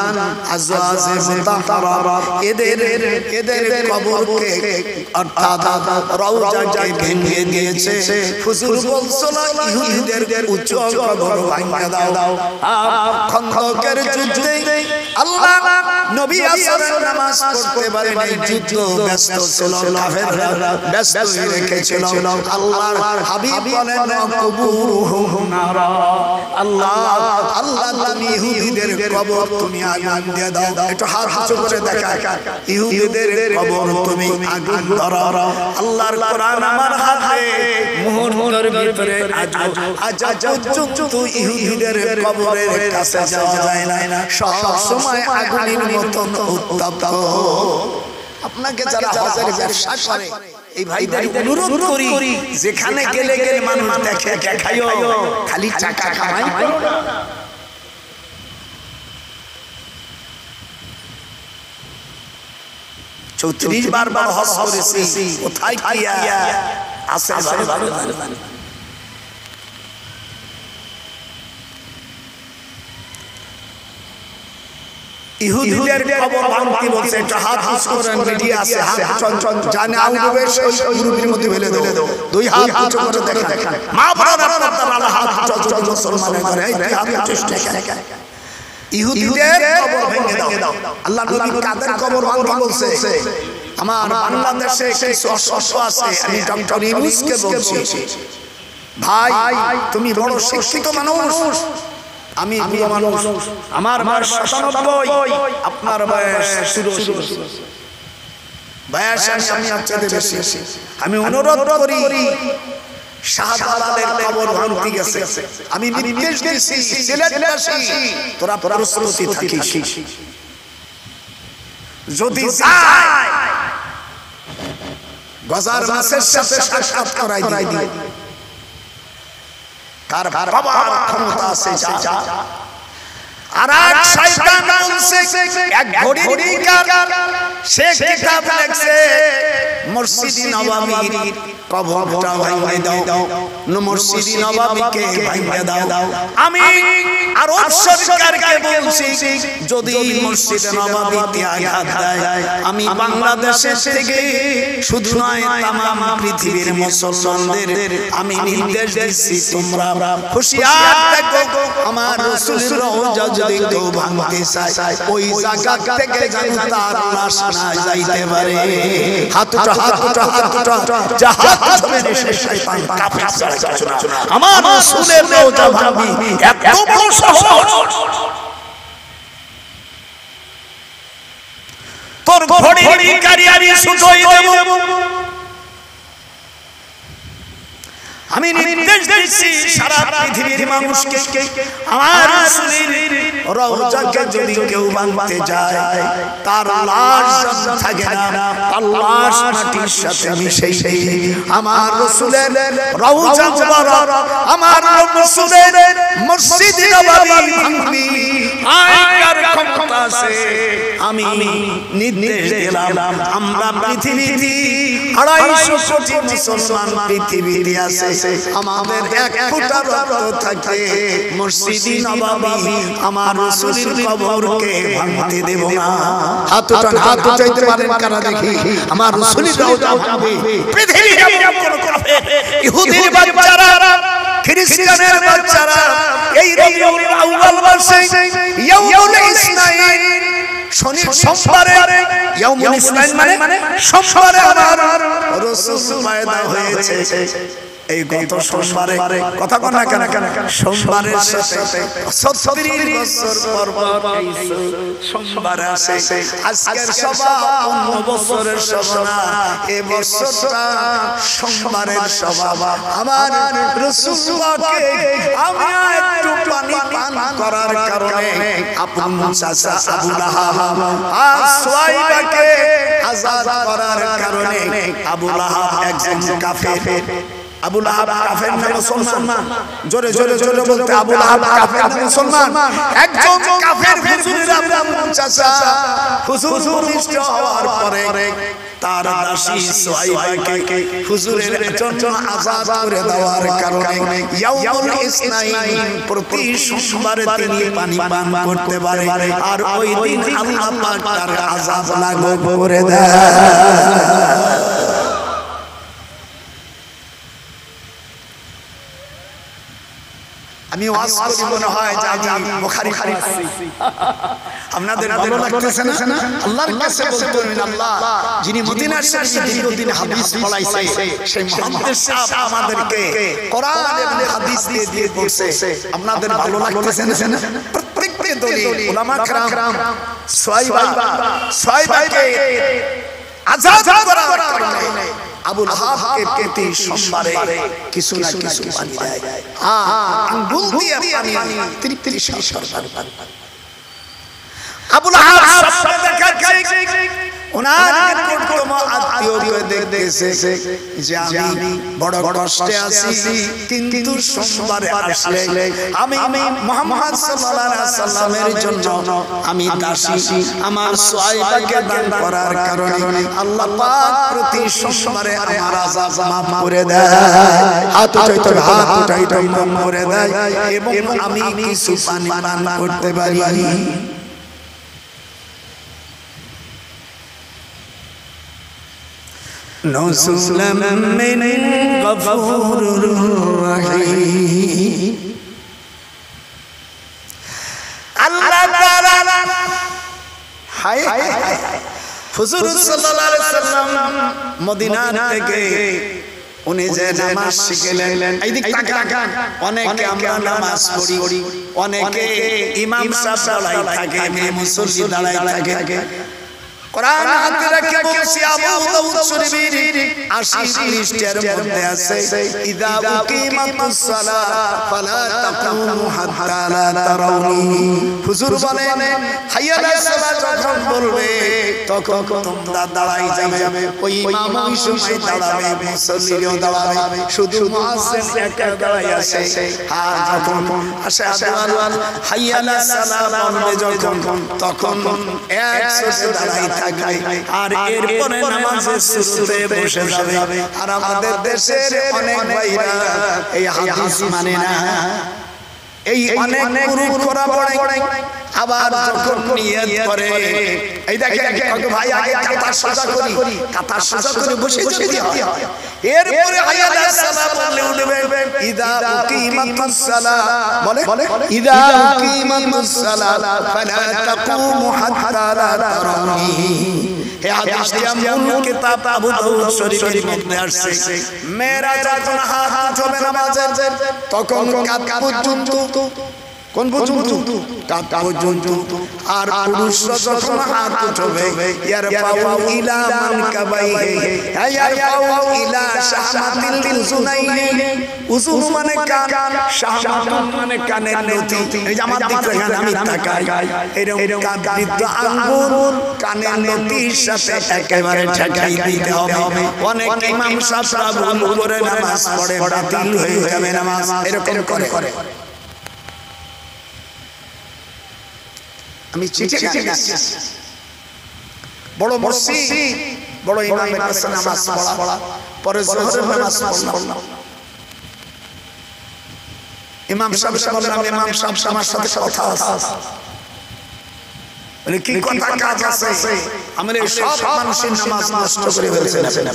আজওয়াজে মুতাহহারা এদের কবরকে অর্থাৎ রওজাকে ভেঙে দিয়েছে। হুজুর বলছিল ইহুদিদের উচ্চ কবর ভাঙা দাও। খন্দকের যুদ্ধে আল্লাহ নবী আসরের নামাজ পড়তে পারেন, যুদ্ধ ব্যস্ত ছিল, কাফেররা ব্যস্ত রেখেছিল। আল্লাহর হাবিব বলেন কুবুরুহুম নারা, আল্লাহ তুমি ইহুদিদের কবর তুমি আগুন দিয়ে দাও। একটু হাত উঁচু করে দেখা, ইহুদিদের কবর তুমি আগুন ধরো। আল্লাহর কোরআন আমার হাতে, মুহূর্তের ভিতরে আজ পর্যন্ত ইহুদিদের কবরের কাছে যাওয়া যায় না, সব সময় আগুনের মতন উত্তপ্ত। আপনাকে যারা হজের ব্যবসা করে এই ভাইদের অনুরোধ করি, যেখানে গেলে মানুষ দেখে খাইও, খালি টাকা কামাই করো না। 34 বার হজ করেছি, কোথায় কি আছে ভালো জানি। ইহুদিদের কবর ভাঙতে বলছে, একটা হাত হাত করেন, মিডিয়া আছে, হাত জানে আউবে গ্রুপের মধ্যে ফেলে দাও, দুই হাত উঁচু করে দেখেন। মা বাবা আপনারা হাত উঁচু মুসলমানের করে এই হাত চেষ্টা করে ইহুদিদের কবর ভেঙে দাও। আল্লাহ নবী কাদের কবর ভাঙতে বলছে? আমার বাংলাদেশে কিছু অস্বস্ব আছে, আমি ডক্টর ইউনূসকে বলছি, ভাই তুমি বড় শিক্ষিত মানুষ, আমি বুড়ো মানুষ, আমার বয়স 97, আপনার বয়স 86। বয়স আমি আপনাদের বেশি আমি অনুরোধ করি শাহজালালের কবর ভাঙতে গেছে আমি নির্দেশ দিয়েছি সিলেটবাসী তোরা প্রস্তুতি থাকিস যদি যায় গজার মাসের সাথে সাক্ষাৎ করাই দিই কার বাবার ক্ষমতা আছে যা আর এক শয়তান বলছে এক ঘড়ির কার সে কিতাব লিখছে মসজিদে নববীর কবরটা ভাঙিয়ে দাও মসজিদে নববীকে ভাঙিয়ে দাও আমি আরব সরকারকে বলছি যদি মসজিদে নববীতে আঘাত দেয় আমি বাংলাদেশ থেকে শুধু নয় तमाम পৃথিবীর মুসলমানদের আমি নির্দেশ দিচ্ছি তোমরা হুঁশিয়ার থাকো আমার রাসূলের রওজা যদি কেউ ভাঙতে চায় ওই জায়গা থেকে যেন তার লাশ না যাইতে পারে হাতটা যা হাত ধরে সে শয়তান কাফের আমার রাসূলের রওজা ভাঙবি এত বড় সাহস তোর ঘড়ির কারিয়ারি শুধুই দেব আমি নির্দেশ দিচ্ছি সারা পৃথিবীর মানুষকে আমার রাসূলের রওজাকে যদি কেউ ভাঙতে যায় তার লাশ থাকে না তার লাশ মাটির সাথে মিশে আমার রাসূলের রওজা মুবারক আমার রাসূলের মসজিদে নববী ভাঙবি আইকার ক্ষমতা আছে আমি নির্দেশ দিলাম আমরা পৃথিবীতে 250 কোটি মুসলমান পৃথিবীতে আছে আমাদের এক ফোঁটা রক্ত থাকে মসজিদে নববী আমার রাসূলের কবরকে ভাঙতে দেব না হাত উঠাইতে পারেন কারা দেখি আমার রাসূলের রওজা ভাঙবে পৃথিবীর এমন কোন কাফের ইহুদির বাচ্চারা খ্রিস্টানের বাচ্চারা এই রবিউল আউয়াল মাসে ইয়াউমুল ইসনাইন সোমবারে ইয়াউমুল ইসনাইন মানে সোমবারে আমার রাসূল পয়দা হয়েছে এই গত সোমবারে কথা কোন না কেন সোমবারের সাথে 70 বছর পর সোমবার আসে আজকের সভা অন্য বছরের সভা না এই বছরটা সোমবারের সভা আমার রাসূল পাকে আমি একটু পানি পান করার কারণে আপন চাচা আবু লাহাব আর সুয়াইবাকে আযাদ করার কারণে আবু লাহাব একজন কাফের আবু লাহাব কাফের না মুসলমান জোরে জোরে জোরে বলতে আবু লাহাব কাফের না মুসলমান একজন কাফের হুজুরের আপন চাচা হুজুর নিষ্ঠ হওয়ার পরে তার দাসী সুয়াইবাকে হুজুরের জন্য আযাদ করে দেওয়ার কারণে ইয়াউমুল ইসনাইন প্রতি সোমবারে তিনি পানি পান করতে পারে আর ওই দিন আল্লাহ পাক তার আযাব লাগু করে দেয় আমি ওয়াজ করি মনে হয় যে আমি বুখারী পড়ছি আপনাদের ভালো লাগতেছে না আল্লাহর কাছে বলতেন আল্লাহ যিনি মদিনার শরীফে দীর্ঘদিন হাদিস পড়াইছে সেই মুহাম্মদ সাহেব আমাদেরকে কোরআন এবং হাদিস দিয়ে পড়ছে আপনাদের ভালো লাগতেছে না প্রত্যেকটি দলিল উলামা کرام সুয়াইবাকে আযাদ করার কারণে আবু লাহাবকে প্রতি সোমবারে কিছু না কিছু পানি দেয় আঙ্গুল দিয়ে পানি তৃপ্তি সরকার আবু লাহাব স্বপ্নে দেখাচ্ছে ওনার নিকটতম আত্মীয়কে দেখতেছে যে আমি বড় কষ্টে আছি কিন্তু সোমবারে আসলে আমি মুহাম্মদ সাল্লাল্লাহু আলাইহি সাল্লামের জন্য আমি দাসী আমার সুয়াইবাকে দান করার কারণে আল্লাহ পাক প্রতি সোমবারে আমার আযাব মাফ করে দেয় হাত উঠাইতে মাফ করে দেয় এবং আমি কিছু পানি পান করতে পারি نزلا من غفور رحيم আল্লাহ তাআলা হায় হুজুর সাল্লাল্লাহু আলাইহি সাল্লাম মদিনা থেকে উনি যে নামাজ শিখলেন এইদিক তাকান অনেকে আমরা নামাজ পড়ি অনেকে ইমাম সাহেব দাঁড়ায় থাকে মুসল্লি দাঁড়ায় থাকে কোরআন হাতে রেখে বলছি আবু দাউদ শরীফের 80 পৃষ্ঠার মধ্যে আছে ইযা উকিমাতুস সালাত ফালা তাকুমু হাত্তা লা তারাউনি। হুজুর বলেন হাইয়া আলাস সালাত যখন বলবে তখন তোমরা দাঁড়াই যাবে। ওই ইমাম ওই সময় দাঁড়াবে, মুসল্লিও দাঁড়াবে, শুধু মুয়াজ্জিন একা দাঁড়াই আছে। আর যখন আশহাদু আল্লা হাইয়া আলাস সালাত বলবে যখন তখন একসাথে দাঁড়াই থাকবে। আর এরপরে নামাজের শুরুতে বসে যাবে। আর আমাদের দেশের অনেক ভাইরা এই হাদিস মানে না, এই অনেক মূর্খরা পড়ে আবার যখন নিয়ত করে এই দেখেন ভাই আগে কাতার সোজা করি, কাতার সোজা করে বসে যেতে হয়। এরপরে হাইয়া আলাস সালাত বললে উঠবে ইযা উকিমাতুস সালাত বলে ইযা উকিমাতুস সালাত ফালা তাকুমু হাত্তা লা তারাউনি। এই হাদিসটি আমল কিতাব আবু দাউদ শরীফের মধ্যে আসছে। মেরাজ যখন হাত উঠাবে নামাজের তখন কাত পর্যন্ত, কোন পর্যন্ত? কাত পর্যন্ত। আর পুরুষরা যখন হাত উঠাবে ইয়ারফাউ ইলা মানকাবাইহি ইয়ারফাউ ইলা শাহমাতিল উযুনাইহি। উযুন মানে কান, শাহমাত মানে কানের নতি। এই যে আমার দিকে দেখেন আমি তাকাই, এরকম কাদৃত আঙ্গুল কানের নতির সাথে একেবারে ঠেকাই দিতে হবে। অনেক ইমাম সাহেবরা ভুল করে নামাজ পড়ে, বাতিল হয়ে যাবে নামাজ, এরকম করে। আমি চিঠি লিখছি বড় মসজিদ বড় ইমামের কাছে নামাজ পড়া, পরে জোহরের নামাজ পড়লাম। ইমাম সাহেব বললাম ইমাম সাহেব আমার সাথে কথা আছে। বলে কি কথা কাজ আছে? আমরা সব মানুষের নামাজ নষ্ট করে ফেলেছেন।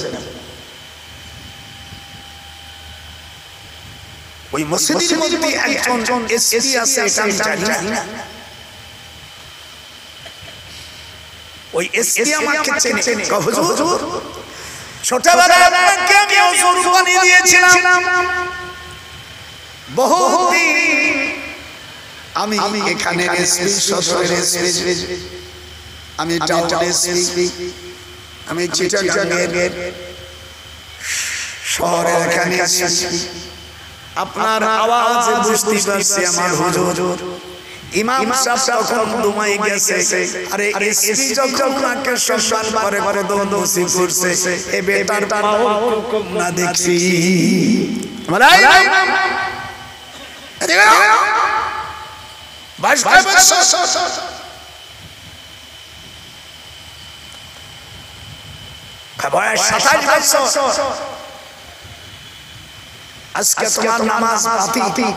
ওই মসজিদের মধ্যে একজন এসপি আছে, এটা আমি জানি না। ওই এসপি আমাকে চেনে। হুজুর ছোটবেলায় আপনাকে আমি হুজুর বানিয়ে দিয়েছিলাম। বহুদিন আমি এখানে এসপি, সদরের এসপি, আমি টাউন এসপি, আমি চিটাগাংয়ের শহরের এখানে এসপি। আপনার আওয়াজ বুঝতে পারছি আমার হুজুর। ইমাম সাহেব যখন ঘুমাই গেছে, আরে এসপি যখন ওনাকে সম্মান করে দোষী করছে, এ বেটার পাও না দেখছি। আজকে তোমার নামাজ বাতিল,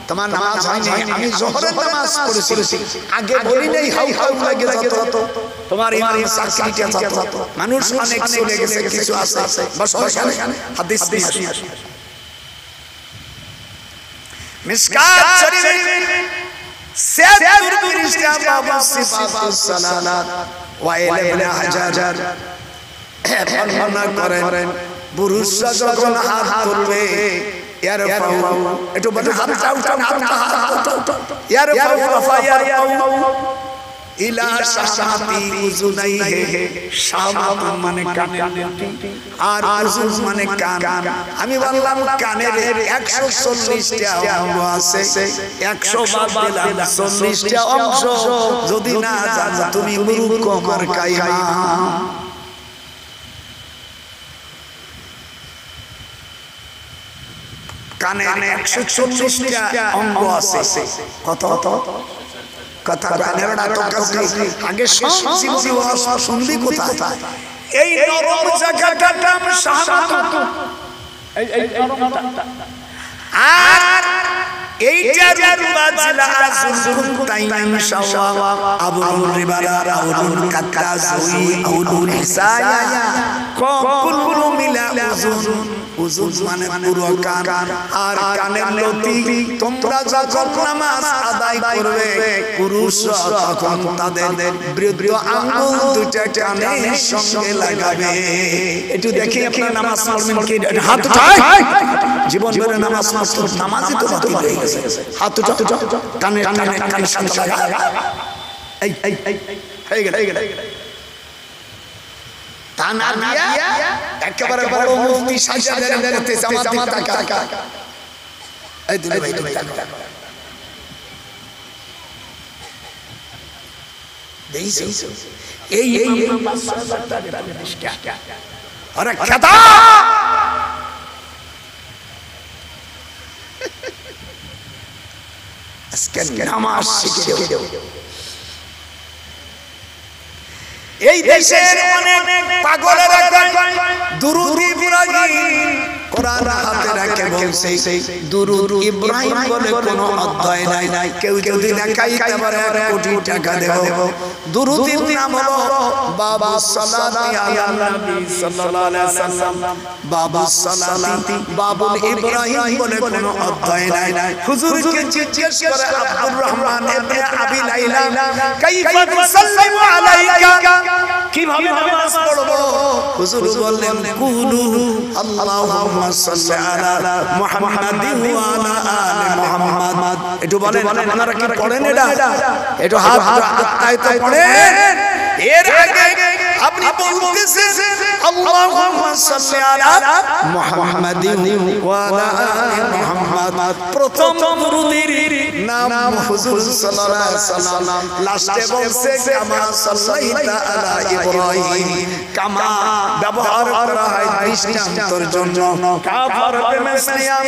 তোমার নামাজ হয়নি। আমি জোহরের নামাজ পড়েছি, আগে বলি নাই হাউ হাউ লাগে যত তোমার ইমাম চাকরিটা যত মানুষ অনেক চলে গেছে, কিছু আছে বস এখানে হাদিস নিয়ে আসি। মিশকাত শরীফের 76 পৃষ্ঠা বাবু সিফাতুস সালাত ওয়া ইবনে হাজার বর্ণনা করেন পুরুষরা যখন হাত তুলবে ইয়ারফাউ, একটু বলে হাতটা উঠাও, ইয়ারফাউ ইলা শাহমাতি উযুনাইহি। শাহমাত মানে কান, আর উযুন মানে কান। আমি বললাম কানের 140টা অঙ্গ আছে, 100 বাদ দিলাম 40টা অংশ যদি না জানো তুমি মূর্খ আমার কাইমা। কানে 140টা অঙ্গ আছে। কত কথা কানের আগে শুনবি কোথায়? এই নরম জায়গাটার নাম শাহমাত। আর এইটার বাজলা আযুন তাইমান শাওয়া আবুল রিবারা আউলুল কাতাজুই আউলুল হিসায়া কুল্লু মিলা উযুন। উযুন মানে পুরো কান, আর কানের লতি। তোমরা যখন নামাজ আদায় করবে পুরুষরা তখন তাদের বৃদ্ধ আঙ্গুল দুইটা কানের সঙ্গে লাগাবে। একটু দেখি আপনারা নামাজ পড়বেন কি? হাত উঠায় জীবন ভরে নামাজ পড়তে, নামাজই তো বাতিল হয়ে গেছে। হাত উঠা কানের সঙ্গে লাগা। এই হয়ে গেল। তা না দিয়া একেবারে বড় মুফতি সাজাদের করতে জামাত কাকা এই দুলে ভাই দেইছো এই আরে খাতা আজকে নামাজ শিখে দাও এই দেশের অনেক পাগলেরা দুরূদ ইব্রাহিম কোরআন হাতে রাখে বলছে দুরূদ ইব্রাহিম বলে কোনো অধ্যায় নাই কেউ যদি দেখাইতে পারে 1 কোটি টাকা দেব দুরূদের নাম হলো বাবুস সালাতি আলা নবী সাল্লাল্লাহু আলাইহি ওয়াসাল্লাম বাবুস সালাতি বাবুল ইব্রাহিম বলে কোনো অধ্যায় নাই হুজুরকে জিজ্ঞেস করে আব্দুর রহমান ইবনে আবি লাইলা কাইফা তুসাল্লিমু আলাইকা কিভাবে নামাজ পড়বো হুজুর বললেন কুলু আল্লাহুম্মা সাল্লি আলা মুহাম্মাদিন ওয়া আলা আলি মুহাম্মাদ একটু বলেন আপনারা কি পড়েন এটা হাত আয়তে পড়েন এর আগে আপনি বলতেছেন আল্লাহুম্মা সাল্লি আলা মুহাম্মাদিন ওয়া আলা আলি মুহাম্মাদ প্রথম দুরূদের নাম হুজুর সাল্লাল্লাহু আলাইহি ওয়াসাল্লাম লাস্টে বলছে কামা সাল্লাইতা আলা ইব্রাহিম কামা ব্যবহার করা হয় দৃষ্টান্তর জন্য কাফার প্রেমিয়া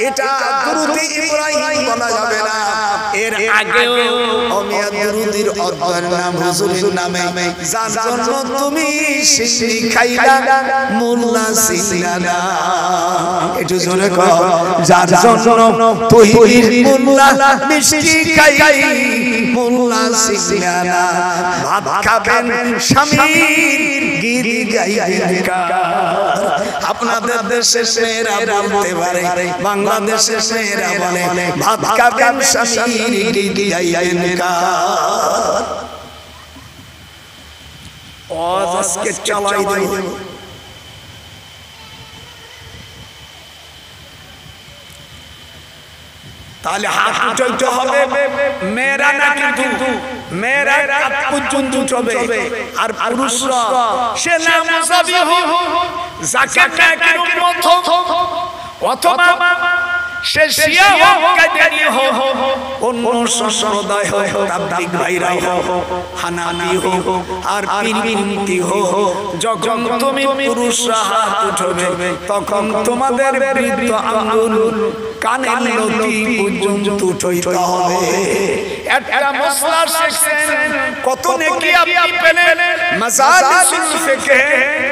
এটা দুরূদে ইব্রাহিম বলা যাবে না এর আগেও ওমিয়া দুরূদের অধ্যায়ের নাম হুজুরের নামে যার জন্য তুমি শিশি খাইলা মোল্লা সিনা একটু জোরে কও যার জন্য তহির মোল্লা মিষ্টি খাই মোল্লা সিনা ভাত খাবেন স্বামীর গীত গাইবেন আপনাদের দেশের মেয়েরা বলতে পারে বাংলাদেশের মেয়েরা বলে ভাত খাবেন স্বামীর গীত গাইবেন আজকে চালাই দেব তাহলে হাত উঠাইতে হবে মেয়েরা না কিন্তু মেয়েরা হাত পর্যন্ত উঠাবে আর পুরুষরা সে নামাজি হোক যাকাত প্রথম অথবা সে শিয়া হোক কাদিয়ানি হোক অন্য সম্প্রদায় হোক তাবলীগ ভাইরা হোক হানাফি হোক আর পীরপন্থী হোক যখন তুমি পুরুষরা হাত উঠাবে তখন তোমাদের বৃদ্ধ আঙ্গুল কানের লতি পর্যন্ত উঠাইতে হবে একটা মাসলা শিখছেন কত নেকি আপনি পেলেন মাসালিসুল ফিকহ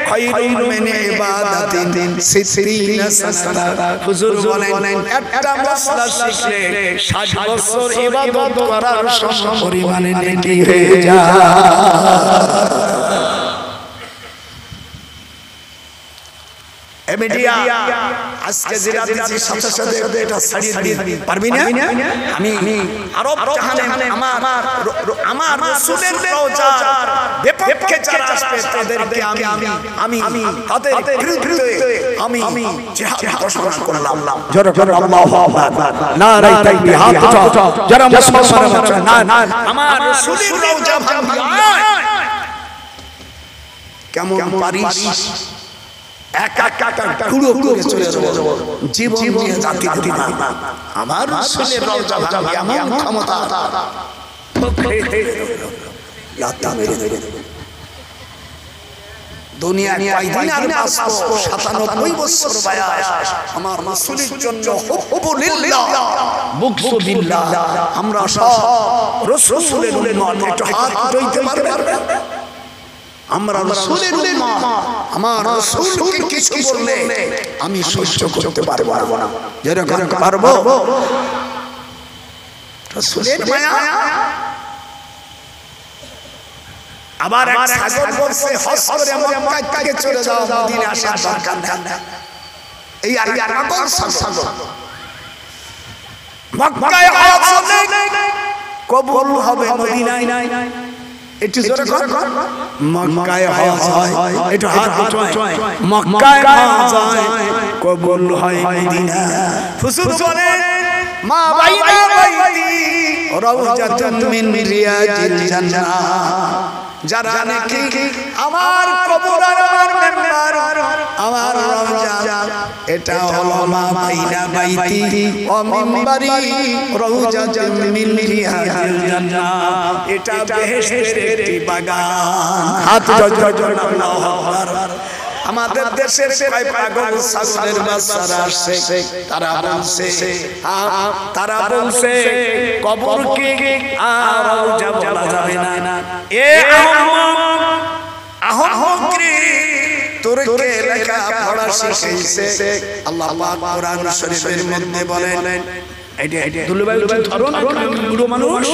খায়রুম মিন ইবাদাতিন 60 সানা হুজুর বলেন একটা মাসলা শিখলে 60 বছর ইবাদত করার সমান পরিমাণে নেকি হয়ে যায় এমিডিয়া আজকে জিরা দিছি সাথে সাথে এটা ছাড়িয়ে দিয়ে পারবি না আমি আরব জাহানে আমার রাসূলের রওজার বিপক্ষে যারা আসবে তাদেরকে আমি তাদের বিরুদ্ধে আমি জিহাদ ঘোষণা করলাম জোরে জোরে আল্লাহু আকবার নারে তাকবীর হাত উঠাও যারা মুসলমান না আমার রাসূলের রওজা ভাঙিয়া কেমন পারিস এক টুকরো করে চলে যাব জীবন দিয়ে জাতি দিনা আমার রাসূলের রওজা ভাঙা এমন ক্ষমতা লাতা মেরে দেবে দুনিয়া কয়দিন আর বাঁচবো 97 বছর বয়স আমার রাসূলের জন্য হুব্বুলিল্লাহ বুগযুবিল্লাহ আমরা সব রাসূলের উম্মত একটু হাত উঠাইতে পারবে আমরা রাসূলের উম্মত আমার রাসূলকে কিছু বললে আমি সহ্য করতে পারবো না যেরকম পারবো রাসূলের মায়া আবার এক সাগর বলছে হজ করে মক্কা থেকে চলে যাও মদিনা আসার দরকার নেই এই আর পাগল সাগর মক্কায় হজ হবে কবুল হবে মদিনায় একটু জোরে কর মক্কায় হজ হয় একটু হাত উঠায় মক্কায় হজ হয় কবুল হয় মদিনা হুজুর বলেন মা বাইনা বাইতি রাউজাতুন মিন রিয়াজিল জান্নাহ যারা নাকি আমার কবর আর আমার আমার রওজা এটা হলো মা বাইনা বাইতি ওয়া মিম্বারি রওজাতুম মিন রিয়াজিল জান্নাহ এটা বেহেশতের একটি বাগান হাত জোরে আল্লাহু আকবার আমাদের দেশের প্রায় পাগল ছাগলের বাচ্চারা আসছে তারা বলছে কবরকে আর রওজা বলা যাবে না এ আহমক রে তোরকে লেখা পড়া শিখাইছে আল্লাহ পাক কোরআন শরীফের মধ্যে বলেন এটা দুলুভাই ধরুন বুড়ো মানুষ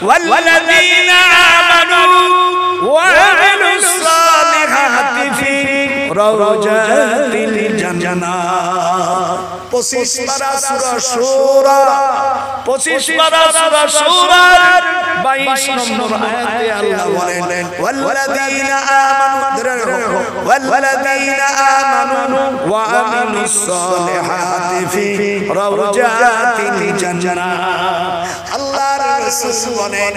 ওয়াল্লাযীনা আমানু ওয়া আমিলুস সালিহাতি ফি রাওজাতিল জান্নাহ 25 পারা সূরা শূরা 25 পারা সূরা শূরার 22 নম্বর আয়াতে আল্লাহ বলেন ওয়াল্লাযীনা আমানু ওয়া আমিলুস সালিহাতি ফি রাওজাতিল জান্নাহ আল্লাহর রাসূল বলেন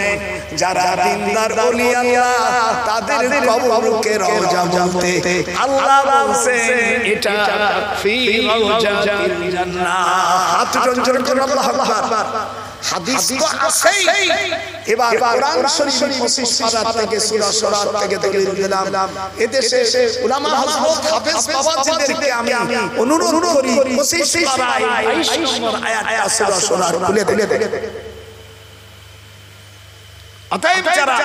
যারা দিনদার ওলি আল্লাহ তাদের কবরকে রওজা বলতে আল্লাহ বলেন এটা ফি রাওজাতিল জান্নাহ হাত জোরে করে আল্লাহু আকবার হাদিস তো আছেই এবার কোরআন শরীফের 25 পারা থেকে সূরা শূরা থেকে দলিল দিলাম এদেশে উলামা হযরত হাফেজ বাবাজিদেরকে আমি অনুরোধ করি 25 পারায় 22 নম্বর আয়াত সূরা শূরা খুলে দিলে অতএব যারা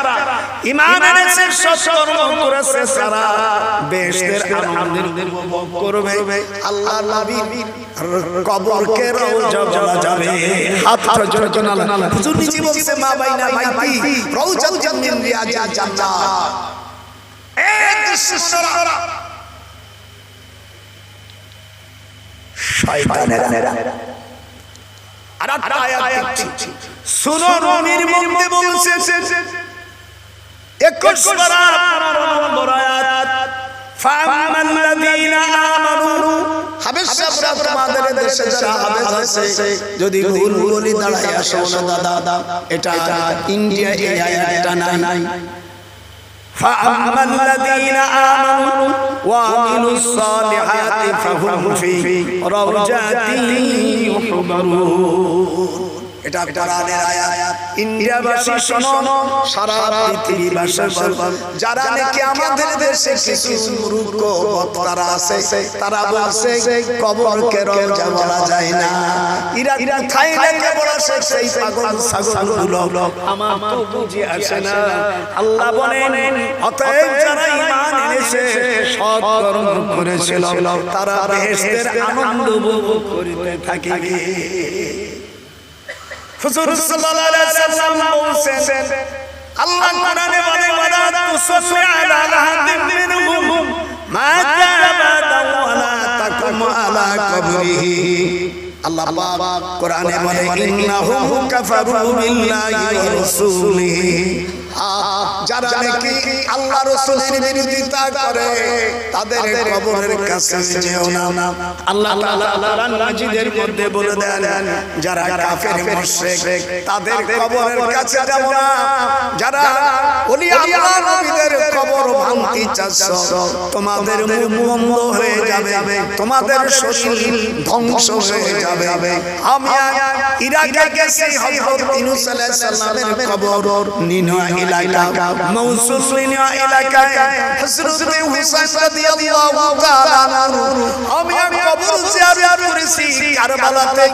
ঈমান এনেছে সৎকর্ম করেছে তারা বেহেশতের আনন্দের উপভোগ করবে আল্লাহর নবীর কবরকে রওজা বলা যাবে হাত জোরে করে আল্লাহ হুজুর নিজে বলছে মা বাইনা বাইতি রওজাতুম মিন রিয়াজিল জান্নাহ এই দুশ্মনরা শয়তানেরা আর একটা আয়াত শুনো নবীর মুখে বলছে 21 পারা 15 নম্বর আয়াত ফামাল্লাযীনা আমানু হাবেশরা তোমাদের দেশে যারা হাবেশ আছে যদি ভুল বলি দাঁড়ায় আসো না দাদা এটা ইন্ডিয়া এই আয়াতটা নাই ফামাল্লাযীনা আমানু ওয়া আমিলুস সালিহাতি ফাহুম ফি রাওজাতিন ইউহবারুন এটা কোরআনের আয়াত ইন্ডিয়াবাসী শোনো সারা পৃথিবীবাসী যারা নাকি আমাদের দেশে কিছু মূর্খ বক্তারা আছে তারা বলছে কবরকে রওজা বলা যায় না ইরা থাইল্যান্ডে বলা সেই পাগল ছাগলগুলো আমার তো বুঝি আসে না আল্লাহ বলেন অতএব যারা ঈমান এনেছে সৎ কর্ম করেছিল তারা বেহেশতের আনন্দ উপভোগ করতে থাকবে হুজুর সাল্লাল্লাহু আলাইহি ওয়াসাল্লাম বলেছেন আল্লাহ কোরআনে বলে ওয়ালা তুসাল্লি আলা আহাদিন মিনহুম মাতা বাদা ওয়ালা তাকুম আলা কবরিহি আল্লাহ পাক কোরআনে বলে ইন্নাহুম কাফারু বিল্লাহি ওয়া রাসূলিহি যারা নাকি আল্লাহ রাসূলের বিরোধিতা করে তাদের কবরের কাছে যেও না আল্লাহ তাআলা কোরআন মাজিদের মধ্যে বলে দেন যারা কাফের মুশরিক তাদের কবরের কাছে যাব না যারা ওলি আল্লাহ নবীদের কবর ভাঙতে চাচ্ছো তোমাদের মুখ বন্ধ হয়ে যাবে তোমাদের শরীর ধ্বংস হয়ে যাবে আমি ইরাকে গেছি হযরত ইউনূস আলাইহিস সালামের কবর নিনা এলাকা মৌসুল নিনা এলাকায় হযরত হুসাইন রাদিয়াল্লাহু তাআলা আমি কবর জিয়ারত করেছি কারবালাতে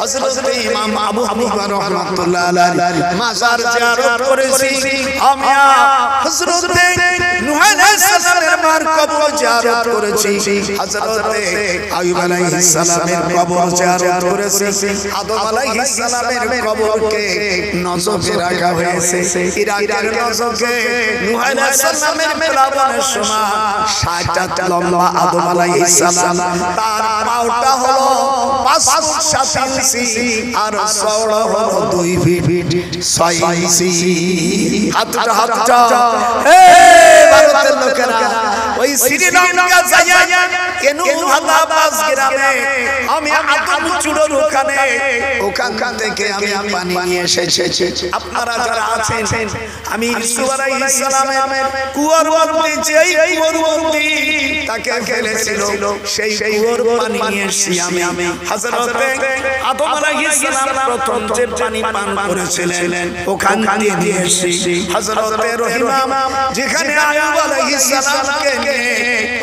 হযরত ইমাম আবু হানিফা রাহমাতুল্লাহ আলাইহি মাজার জিয়ারত করেছি আমি হযরত নূহ আলাইহিস সালামের মার কবর জিয়ারত করেছি হযরত আইয়ুব আলাইহিস সালামের কবর জিয়ারত করেছি আদম আলাইহিস সালামের কবরকে নজরে রাখা হয়েছে ইরাকের নজরে নূহ আলাইহিস সালামের প্লাবনের সময় 60 টা লম্বা আদম আলাইহিস সালাম তার পাওটা হলো 5 ফুট 7 ইঞ্চি আর চওড়া হলো 2 ফিট 6 ইঞ্চি হাতটা হে ভারতের লোকেরা ওই শ্রীলঙ্কা যাইয়া কেনু ভাতা বাস গ্রামে আমি আদম চূড়োর ওখান থেকে আমি পানি নিয়ে এসেছি। আপনারা যারা আছেন আমি ইউসুফ আলাইহিস সালামের কুয়ার মধ্যে যেই কুয়ার মধ্যে তাকে ফেলেছিল সেই কুয়ার পানি নিয়ে এসেছি আমি। হযরতে আদম আলাইহিস সালাম প্রথম যে পানি পান করেছিলেন ওখান দিয়ে দিয়ে এসেছি। হযরতে রহিমা যেখানে আইয়ুব আলাইহিস সালামকে নিয়ে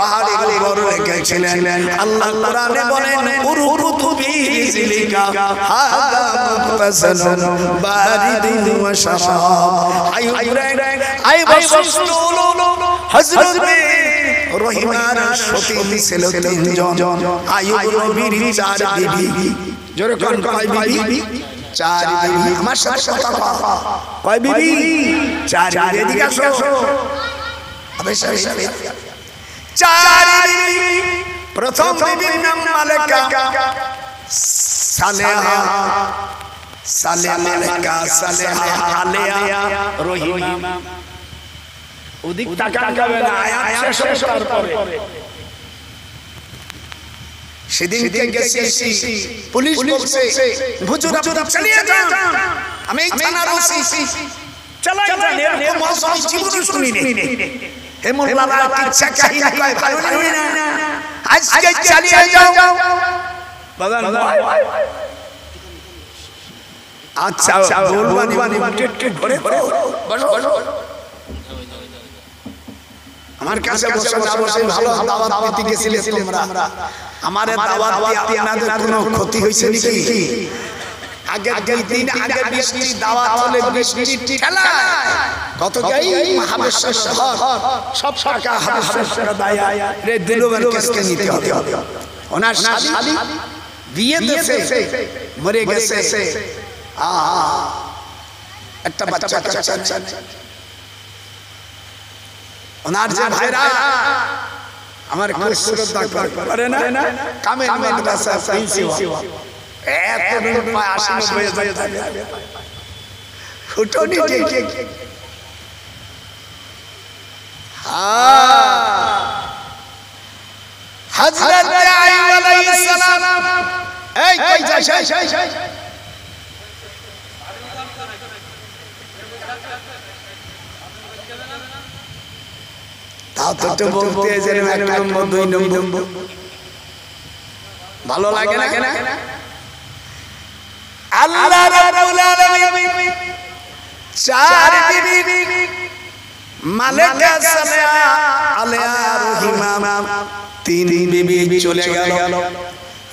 পাহাড়ের উপর রেখেছিলেন আল্লাহ কোরআনে বলেন উরকুতুবি রিজলিকা হাদা মুতাসালুন বারিদুন ওয়া শারাব। আইয়ুব হযরতে রহিমার সতীন ছিল তিনজন। আইয়ুব নবীর চার বিবি। জোরে কোন কয় বিবি? চার বিবি। আমার সাথে কথা কয় বিবি? চার বিবি। এদিকে আসো। চার বিবি। প্রথম বিবির নাম মালেকা, সালেহা, মালেকা, সালেহা, আলেয়া, রহিমা। ওদিক তাকাবে না, আয়াত শেষ হওয়ার পরে সেদিন গেছি পুলিশ বলছে হুজুর আপনি চালিয়ে যান, আমি থানার ওসি চালাই যান, এরকম মৌসুমি জীবনে শুনিনি। হে মোল্লারা কিচ্ছা কাহিনী কয় ভালো না, আজকে চালিয়ে যাও। বাজান আচ্ছা বলবানি টেটকে ঘরে বসো। আমার কাছে বসে ভালো দাওয়াত পেতে গেছিলে তোমরা। আমারে দাওয়াত দিয়ে আপনাদের কোনো ক্ষতি হইছে নাকি? আগে 2 দিন আগে বৃষ্টি দাওয়াত হলে বৃষ্টি ঠেলা কত গাই হাবেশার শহর সব টাকা হাবেশার দায়া রে দিলওয়ার কাছে নিতে হবে। ওনার শালি বিয়ে দিয়েছে, মরে গেছে, একটা বাচ্চা কাচ্চা। ওনার যে ভাইরা আমার খুব শ্রদ্ধা করে না, কামেল মাদ্রাসা প্রিন্সিপাল, এত দিন পায় 80-90 যাবে ফুটনি ঠিক। হযরত আইয়ুব আলাইহিস সালাম এই কই যাস? তাও তো বলতে যে 1 নম্বর 2 নম্বর ভালো লাগে না? আল্লাহ রাব্বুল আলামিন চার বিবি মালেকা, সালেহা, আলেয়া, রহিমা, 3 বিবি চলে গেল।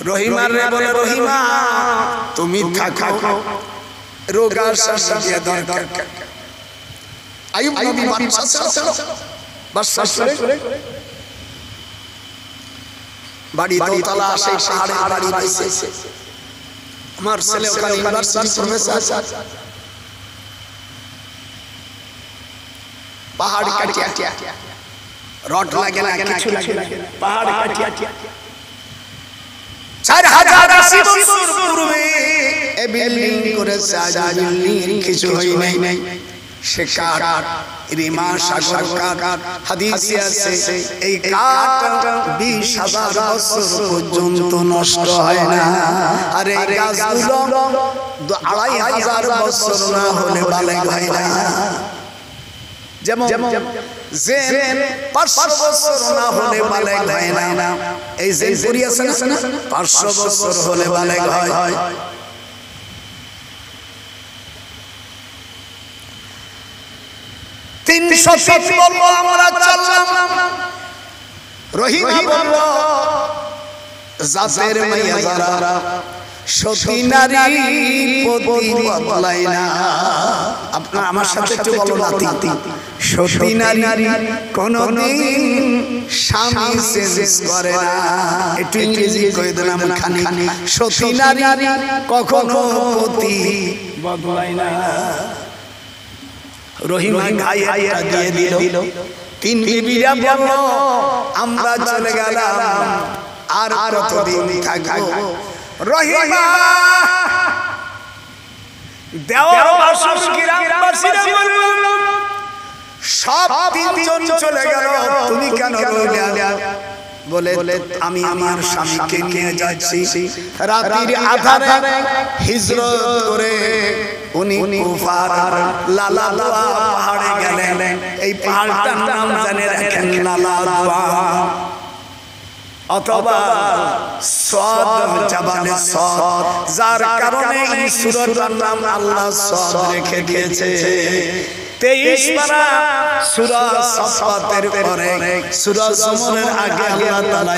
রহিমার রে বলে রহিমা তুমি থাকো, রোগার শাস্তি দরকার। আইয়ুব নবী বাদশা ছিল, বাদশা বাড়ি দোতলা সেই পাহাড়ে বাড়ি পাইছে। আমার ছেলে ওখানে ইউনিভার্সিটি প্রফেসর। পাহাড় কাটিয়া রড লাগে না, কিছু লাগে না, পাহাড় কাটিয়া 4080 বছর পূর্বে এই বিল্ডিং করেছে। আজ বিল্ডিং কিছু হয় নাই। সে কাঠ রিমা সাগর কাঠ, হাদিসে আছে এই কাঠ 20,000 বছর পর্যন্ত নষ্ট হয় না। আর এই গাছগুলো 2500 বছর না হলে বালেগ হয় না। যেমন যে 500 বছর না হলে বালেগ হয় না, এই যে পুরি আছে না 500 বছর হলে বালেগ হয়। আমরা চললাম। রহিমা বলল জাতের মাইয়া যারা সতী নারী পতি বদলায় না। আপনারা আমার সাথে একটু বলো নাতি, সতী নারী কোনদিন স্বামী চেঞ্জ করে না। একটু ইংরেজি কই দিলাম খানি। সতী নারী কখনো পতি বদলায় না। রহিমা ঘাই দিয়ে দিল। 3 বিবিরা বলল আমরা চলে গেলাম, আর কতদিন থাকবো? রহিমা দেওয়ার বাসন গ্রামবাসীরা বলল সব তিনজন চলে গেল, তুমি কেন রইলে? বলে আমি আমার স্বামীকে নিয়ে যাচ্ছি। রাতের আধারে হিজরত করে উনি কুফার লালাদুয়া পাহাড়ে গেলেন। এই পাহাড়টার নাম জানে রাখেন লালাদুয়া, অথবা সদ জাবালে সদ, যার কারণে এই সূরাটার নাম আল্লাহ সদ রেখে দিয়েছে। 23 পারা সূরা সাফাতের পরে সূরা জুমারের আগে আল্লাহ তাআলা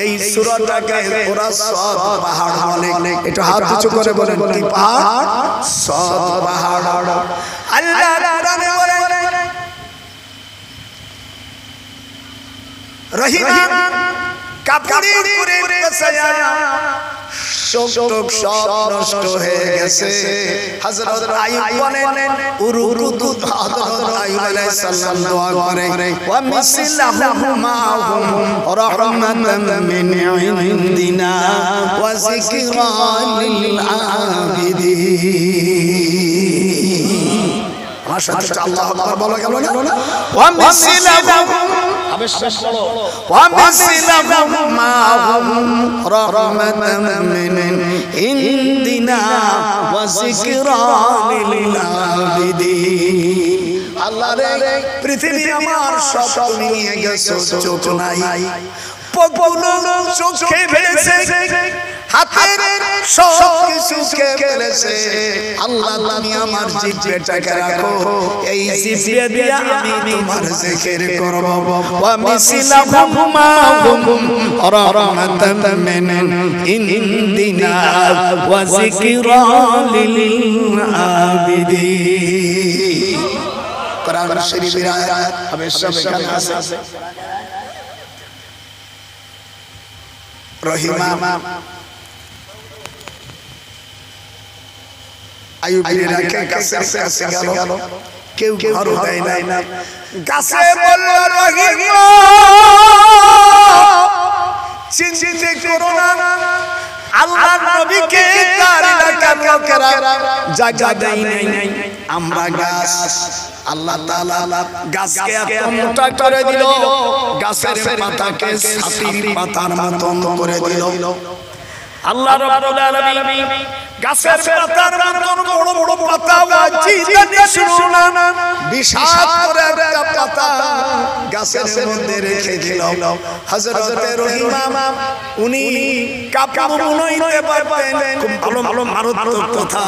এই সূরাটাকে ওরা সদ পাহাড় বলে। একটু হাত উঁচু করে বলেন কি পাহাড়? সদ পাহাড়। আল্লাহ কোরআনে বলেন রহিমা কাপুরি করে পেছায়া সব নষ্ট হয়ে গেছে। হযরত আইয়ুব বলেন উরুদু হযরত আইয়ুব আলাইহিস সালাম দোয়া করে ওয়া মিসলাহু মাহুম রাহমাতাম মিন ইনদিনা ওয়া যিকরা লিল আবিদিন। আমার সাথে আল্লাহু আকবার বলা গেল না? ওয়া মিসলাহু ومثلهم معهم رحمة من عندنا وذكرى للعابدين। আল্লাহ রে পৃথিবী আমার সব তুমি নিয়ে গেছো, চোখ নাই, পগুলো চোখে ফেলেছে, হাতের সব কিছুকে ফেলেছে। আল্লাহ তুমি আমার জিহ্বাটাকে রাখো, এই জিহ্বা দিয়ে আমি তোমার জিকির করব। ওয়া মিসলাহুম মাহুম রাহমাতাম মিন ইনদিনা ওয়া যিকরা লিল আবিদিন। কোরআন শরীফের আয়াত হমেশা এখানে আছে। রহিমা আইয়ুবের রাখে গাছের কাছে গেল, কেউ ঘর দেয় না। গাছে বলল রহিমা চিন্তা করো না, আল্লাহর নবীকে তার এলাকার লোকেরা জায়গা দেয় নাই। আমরা গাছ, আল্লাহ তাআলা গাছকে এত মোটা করে দিল, গাছের পাতাকে ছাতির পাতার মতন করে দিল। আল্লাহ রাব্বুল আলামিন গাছের পাতার মতন বড় বড় পাতা ওয়াজিদানি শুনুনা বিশাল করে একটা পাতা গাছের মধ্যে রেখে দিল। হযরত রহিমা উনি কাপড় মুড়াইতে পারতেন, খুব ভালো ভালো মারাত্মক কথা।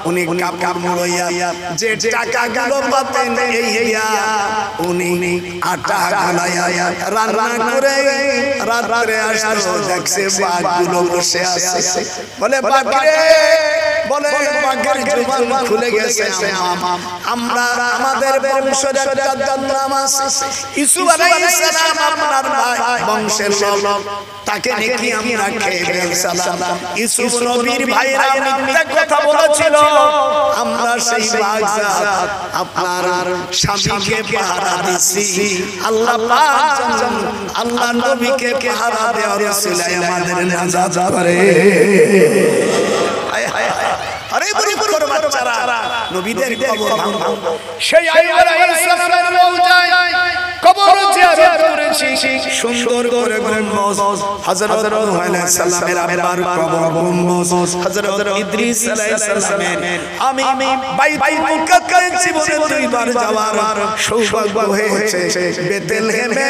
উনি কাপড় মুড়াইয়া যে টাকাগুলো পাতেন এইয়া উনি আটা গুলাইয়া রান্না করে রাত্রে আসতো, দেখছে বাঘগুলো বসে আছে। বলে বাঘরে, বলে বাঘের জবান খুলে গেছে, আমরা আমাদের বংশের একটা নাম আছে ইউসুফ আলাইহিস সালাম, আপনার ভাই বংশের লোক, তাকে নাকি আমরা খেয়ে ফেলছিলাম। ইউসুফ নবীর ভাইরা মিথ্যা কথা বলেছিল, আমরা সেই বাগজাত আপনার স্বামীকে পাহারা দিছি। আল্লাহ পাক আল্লাহ নবীকে পাহারা দেওয়ার উসিলায় আমাদের নাজাত করে। আরে বুড়ো বাচ্চারা নবীদের কবর ভাঙো, সেই আইয়ুব আলাইহিস সালামের রওজায় কবর জিয়ারত করেছি, সুন্দর করে গম্বুজ। হযরত নূহ আলাইহিস সালামের আব্বার কবর গম্বুজ, হযরত ইদ্রিস আলাইহিস সালামের। আমি বাইতুল মুকাদ্দাস জীবনে দুইবার যাওয়ার সৌভাগ্য হয়েছে। বেথলেহেমে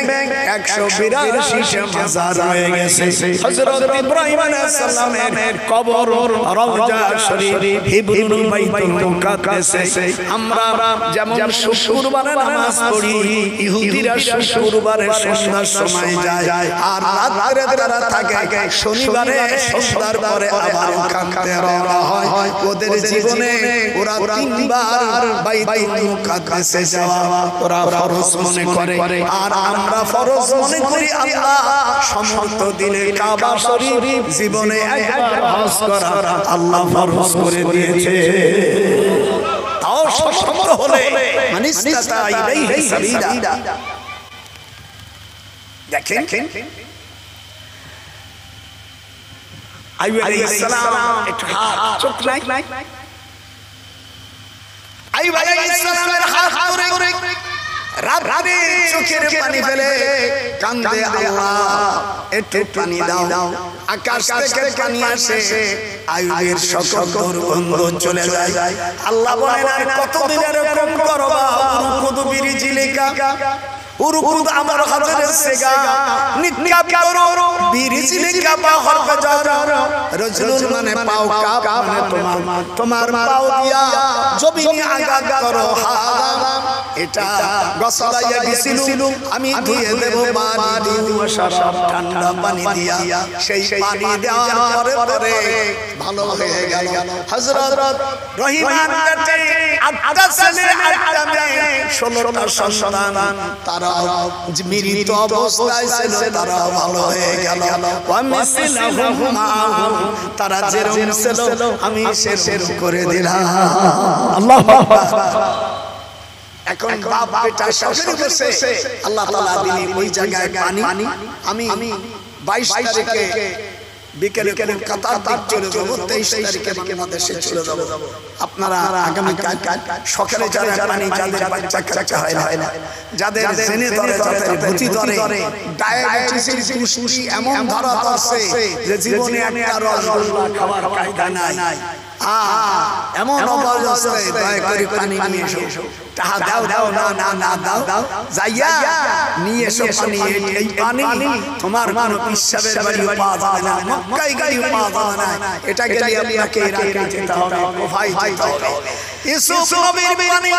182টা মাজার হয়ে গেছে। হযরত ইব্রাহিম আলাইহিস সালামের কবর রওজা শরীফ হিব্রুল বাইতুল মুকাদ্দাসে। আমরা যেমন শুক্রবারে নামাজ পড়ি, ইহুদিরা শুক্রবারে সন্ধ্যার সময় যায় আর রাতে তারা থাকে, শনিবারে সন্ধ্যার পরে আবার কাঁদতে রওনা হয়। ওদের জীবনে ওরা তিনবার বাইতুল মুকাদ্দাসে যাওয়া ওরা ফরজ মনে করে, আর আমরা ফরজ মনে করি। আল্লাহ সমর্থ দিলে কাবা শরীফ জীবনে একবার হজ করা আল্লাহ ফরজ করে দিয়েছে। তাও সমর্থ হলে মানিস্তাতা ইলাইহি সাবিলা। দেখেন আইয়ুব আলাইহিস সালাম একটু হাত চোখ নাই, আইয়ুব আলাইহিস সালামের হাত ধরে রাতে চোখের পানি ফেলে কান্দে, আল্লাহ একটু পানি দাও। আকাশ থেকে পানি আসে, আইয়ুবের সকল দুর্গন্ধ চলে যায়। আল্লাহ বলেন, আর কতদিন এরকম করবা? উরকুদ বিরিজিলিকা, উরকুদ আমার হাতের সেগা নিকাব করো বিরিজিলিকা বা হরফে জার, রজুলুন মানে পাও, কাপ মানে তোমার পাও দিয়া জমিনে আঘাত করো। হারাম এটা গসলাইয়া গিয়েছিল, আমি ধুয়ে দেব পানি দিয়ে, ঠান্ডা পানি দিয়া। সেই পানি দেওয়ার পরে ভালো হয়ে গেল। হযরত রহিমান কাছে 8টা ছেলে 8টা মেয়ে 16টা সন্তান, তারা মৃত অবস্থায় ছিল, তারা ভালো হয়ে গেল। ওয়া মিসলাহুম মাআহুম, তারা যেরকম ছিল আমি সেরকম করে দিলাম। আল্লাহু আকবার। এখন বাপ বেটা সবাই বসে আল্লাহ তাআলা দিলেন ওই জায়গায় পানি। আমি 22 তারিখে বিকেলে কলকাতার দিক চলে যাব, 23 তারিখে বাংলাদেশে চলে যাব। আপনারা আগামী কাল সকালে যারা পানি, যাদের বাচ্চা কাচ্চা হয় না, যাদের জেনে ধরে, যাদের ভূতি ধরে, ডায়াবেটিসের কুষ্টি এমন ধরা আছে যে জীবনে একটা রসগোল্লা খাবার কায়দা নাই, এমন অবস্থায় দয়া করে পানি নিয়ে এসো। তাহা দাও দাও না দাও, যাইয়া নিয়ে এসো পানি। এই পানি তোমার কোনো পিসাবের বাড়ি পাওয়া যাবে না, মক্কায় গাড়ি পাওয়া যাবে না, এটা গেলে আপনাকে ইরাকে যেতে হবে, কোফায় যেতে হবে। ইউসুফ নবীর পানি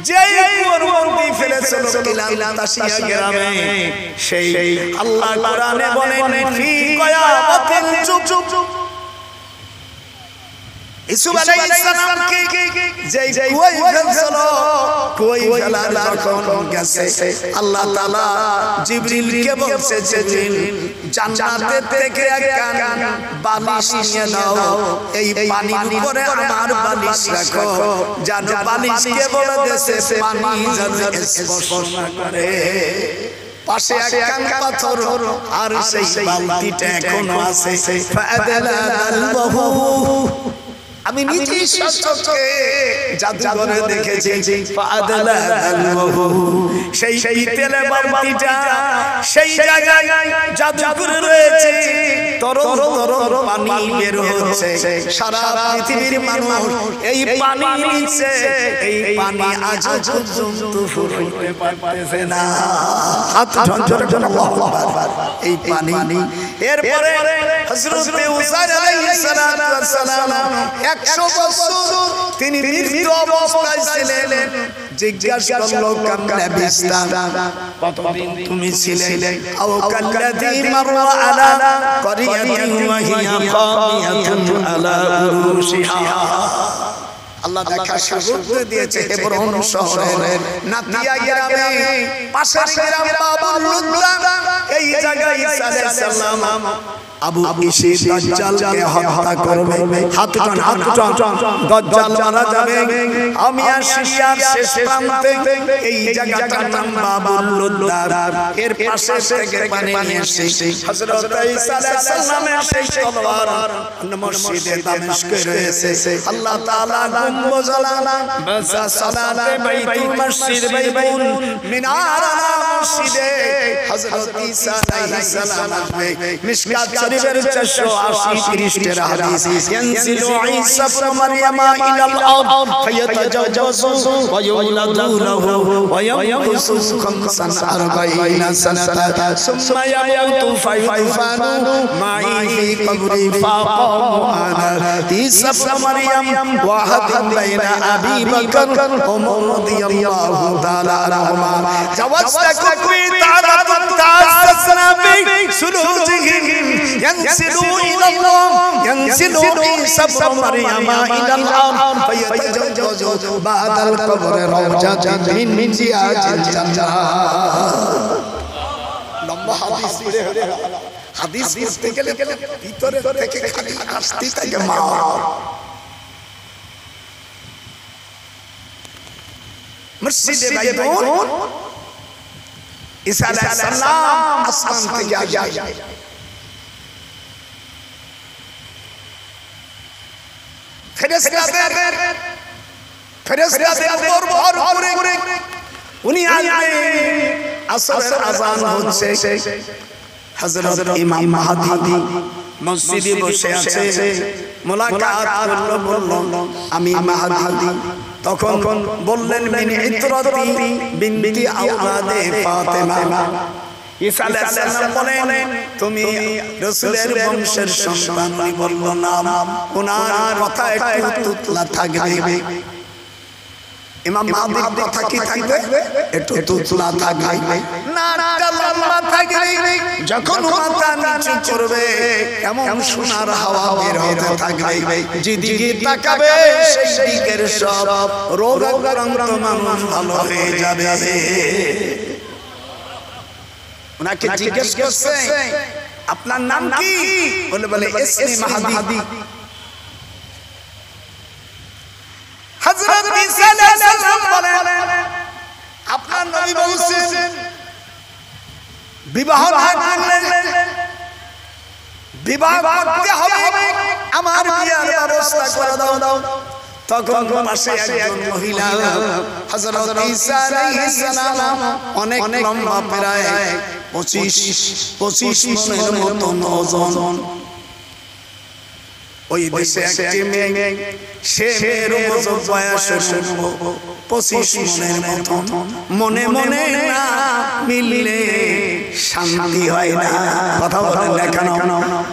যেই কুয়োর মধ্যে ফেলেছিল কিলান্তাসিয়া গ্রামে, সেই আল্লাহ কোরআনে বলেন ফি কয়ামাতিন চুপ। ইউসুফ আলাইহিস সালামকে যেই কুয়োয় ফেলছিল, কুয়োয় ফেলার যখন গেছে, আল্লাহ তাআলা জিবরিলকে বলছে, জিবরিল জান্নাত থেকে একটা বালিশ নিয়ে নাও, এই পানির উপরে আমার বালিশ রাখো, যেন বালিশকে বলে দেশে পানি যেন স্পর্শ না করে। পাশে একটা পাথর, আর সেই বালতিটা এখনো আছে। ফাআদালাহু, আমি নিজে সচক্ষে জাদুঘরে দেখেছি। সেই পিতলের বালতিটা সেই জায়গায় জাদুঘরে রয়েছে, তরল তরল পানি বের হচ্ছে। সারা পৃথিবীর মানুষ এই পানি নিচ্ছে, এই পানি আজ পর্যন্ত ফুরাইতে পারতেছে না। হাত ঝনঝন জন আল্লাহু আকবার। এই পানি এরপরে হযরত মুসা আলাইহিস সালাতু ওয়াস সালাম 100 বছর তিনি মৃত অবস্থায় ছিলেন। জিজ্ঞাসা করলো, কামনা বিস্তা, কতদিন তুমি ছিলে? আও কাল্লাযী মাররা আলা ক্বরিয়াতিন ওয়া হিয়া কামিয়াতুন আলা উরুশিহা। আল্লাহ দেখা সুযোগ দিয়েছে হেবরন শহরের নাতিয়া গ্রামে, পাশের গ্রাম বাবুল লুদ্দা, এই জায়গায় ঈসা আলাইহিস সালাম আবু ইসি দাজ্জালকে হত্যা করবে। হাত টান দাজ্জাল মারা যাবে। আমি সিরিয়ার শেষ প্রান্তে, এই জায়গাটার নাম বাবুল লুদ্দা, এর পাশে থেকে পানি নিয়ে এসে হযরত ঈসা আলাইহিস সালামের সেই তলোয়ার মসজিদে দামেস্কে রয়েছে। আল্লাহ তাআলা গুম্বজ আলা বাসা সালাতে বাইতুল মসজিদ বাইতুল মিনার আলা মসজিদে হযরত ঈসা আলাইহিস সালাম আসবে। মিশকাত শরীফের 480 পৃষ্ঠার হাদিস, ইয়ানজিলু ঈসা ইবনে মারইয়াম ইলাল আরদ ফায়াতাজাওয়াজু ওয়া ইউলাদু লাহু ওয়া ইয়ামকুসু 45 সানাতা সুম্মা ইয়ামুতু ফায়ুফানু মা'i ফি কবরি ফাকামু আনা ঈসা ইবনে মারইয়াম ওয়াহাদিন বাইনা আবি বকর ওয়া উমর রাদিয়াল্লাহু তাআলা আনহুমা জাওয়াজতাকু তারাতুন তাসাসনা বি সুলুজিহিম ইয়ানসিলু ইলাল্লাহ ইয়ানসিলু ঈসা ইবনে মারইয়াম ইলাল আরদ ফায়াতাজাওয়াজু বাদাল কবরে রাওজাতিন মিন জিয়াতিল জান্নাহ। লম্বা হাদিস পড়ে হাদিস পড়তে গেলে ভিতরে থেকে খালি আসতে থাকে মার। মসজিদে বাইতুল ঈসা আলাইহিস সালাম আসমান থেকে যায়। ফেরেশতাদের ফেরেশতাদের উপর ভর করে উনি আসবেন আসরের আযান হচ্ছে হযরত ইমাম মাহদি মসজিদে বসে আছে মুলাকাত করলো বলল আমি মাহদি তখন বললেন মিন ইতরাতি বিনতি আওলাদে ফাতেমা ঈসা আলাইহিস সালাম বলেন তুমি রাসূলের বংশের সন্তান উনি বলল না ওনার কথা একটু তুতলা থাকবে ইমাম মাহদির কথা কি থাকবে একটু তুতলা থাকবে নাটা লম্বা থাকবে যখন মাথা নিচু করবে এমন সোনার হাওয়া বের হতে থাকবে যেদিকে তাকাবে সেই দিকের সব রোগাক্রান্ত মানুষ ভালো হয়ে যাবে ওনাকে জিজ্ঞেস করছে আপনার নাম কি বলে ইসমি মাহদি হযরত ঈসা আলাইহিস সালাম বলেন আপনার নবী বলেছেন বিবাহ করতে হবে আমার বিয়ার ব্যবস্থা করে দাও তখন পাশে একজন মহিলা হযরত ঈসা আলাইহিস সালাম অনেক লম্বা প্রায় 25 মনের মতো ওজন ওই দেশে একটি মেয়ে সে মেয়ের ওজন বয়স 25 মনের মতো মনে মনে না মিললে শান্তি হয় না কথা বলেন না কেন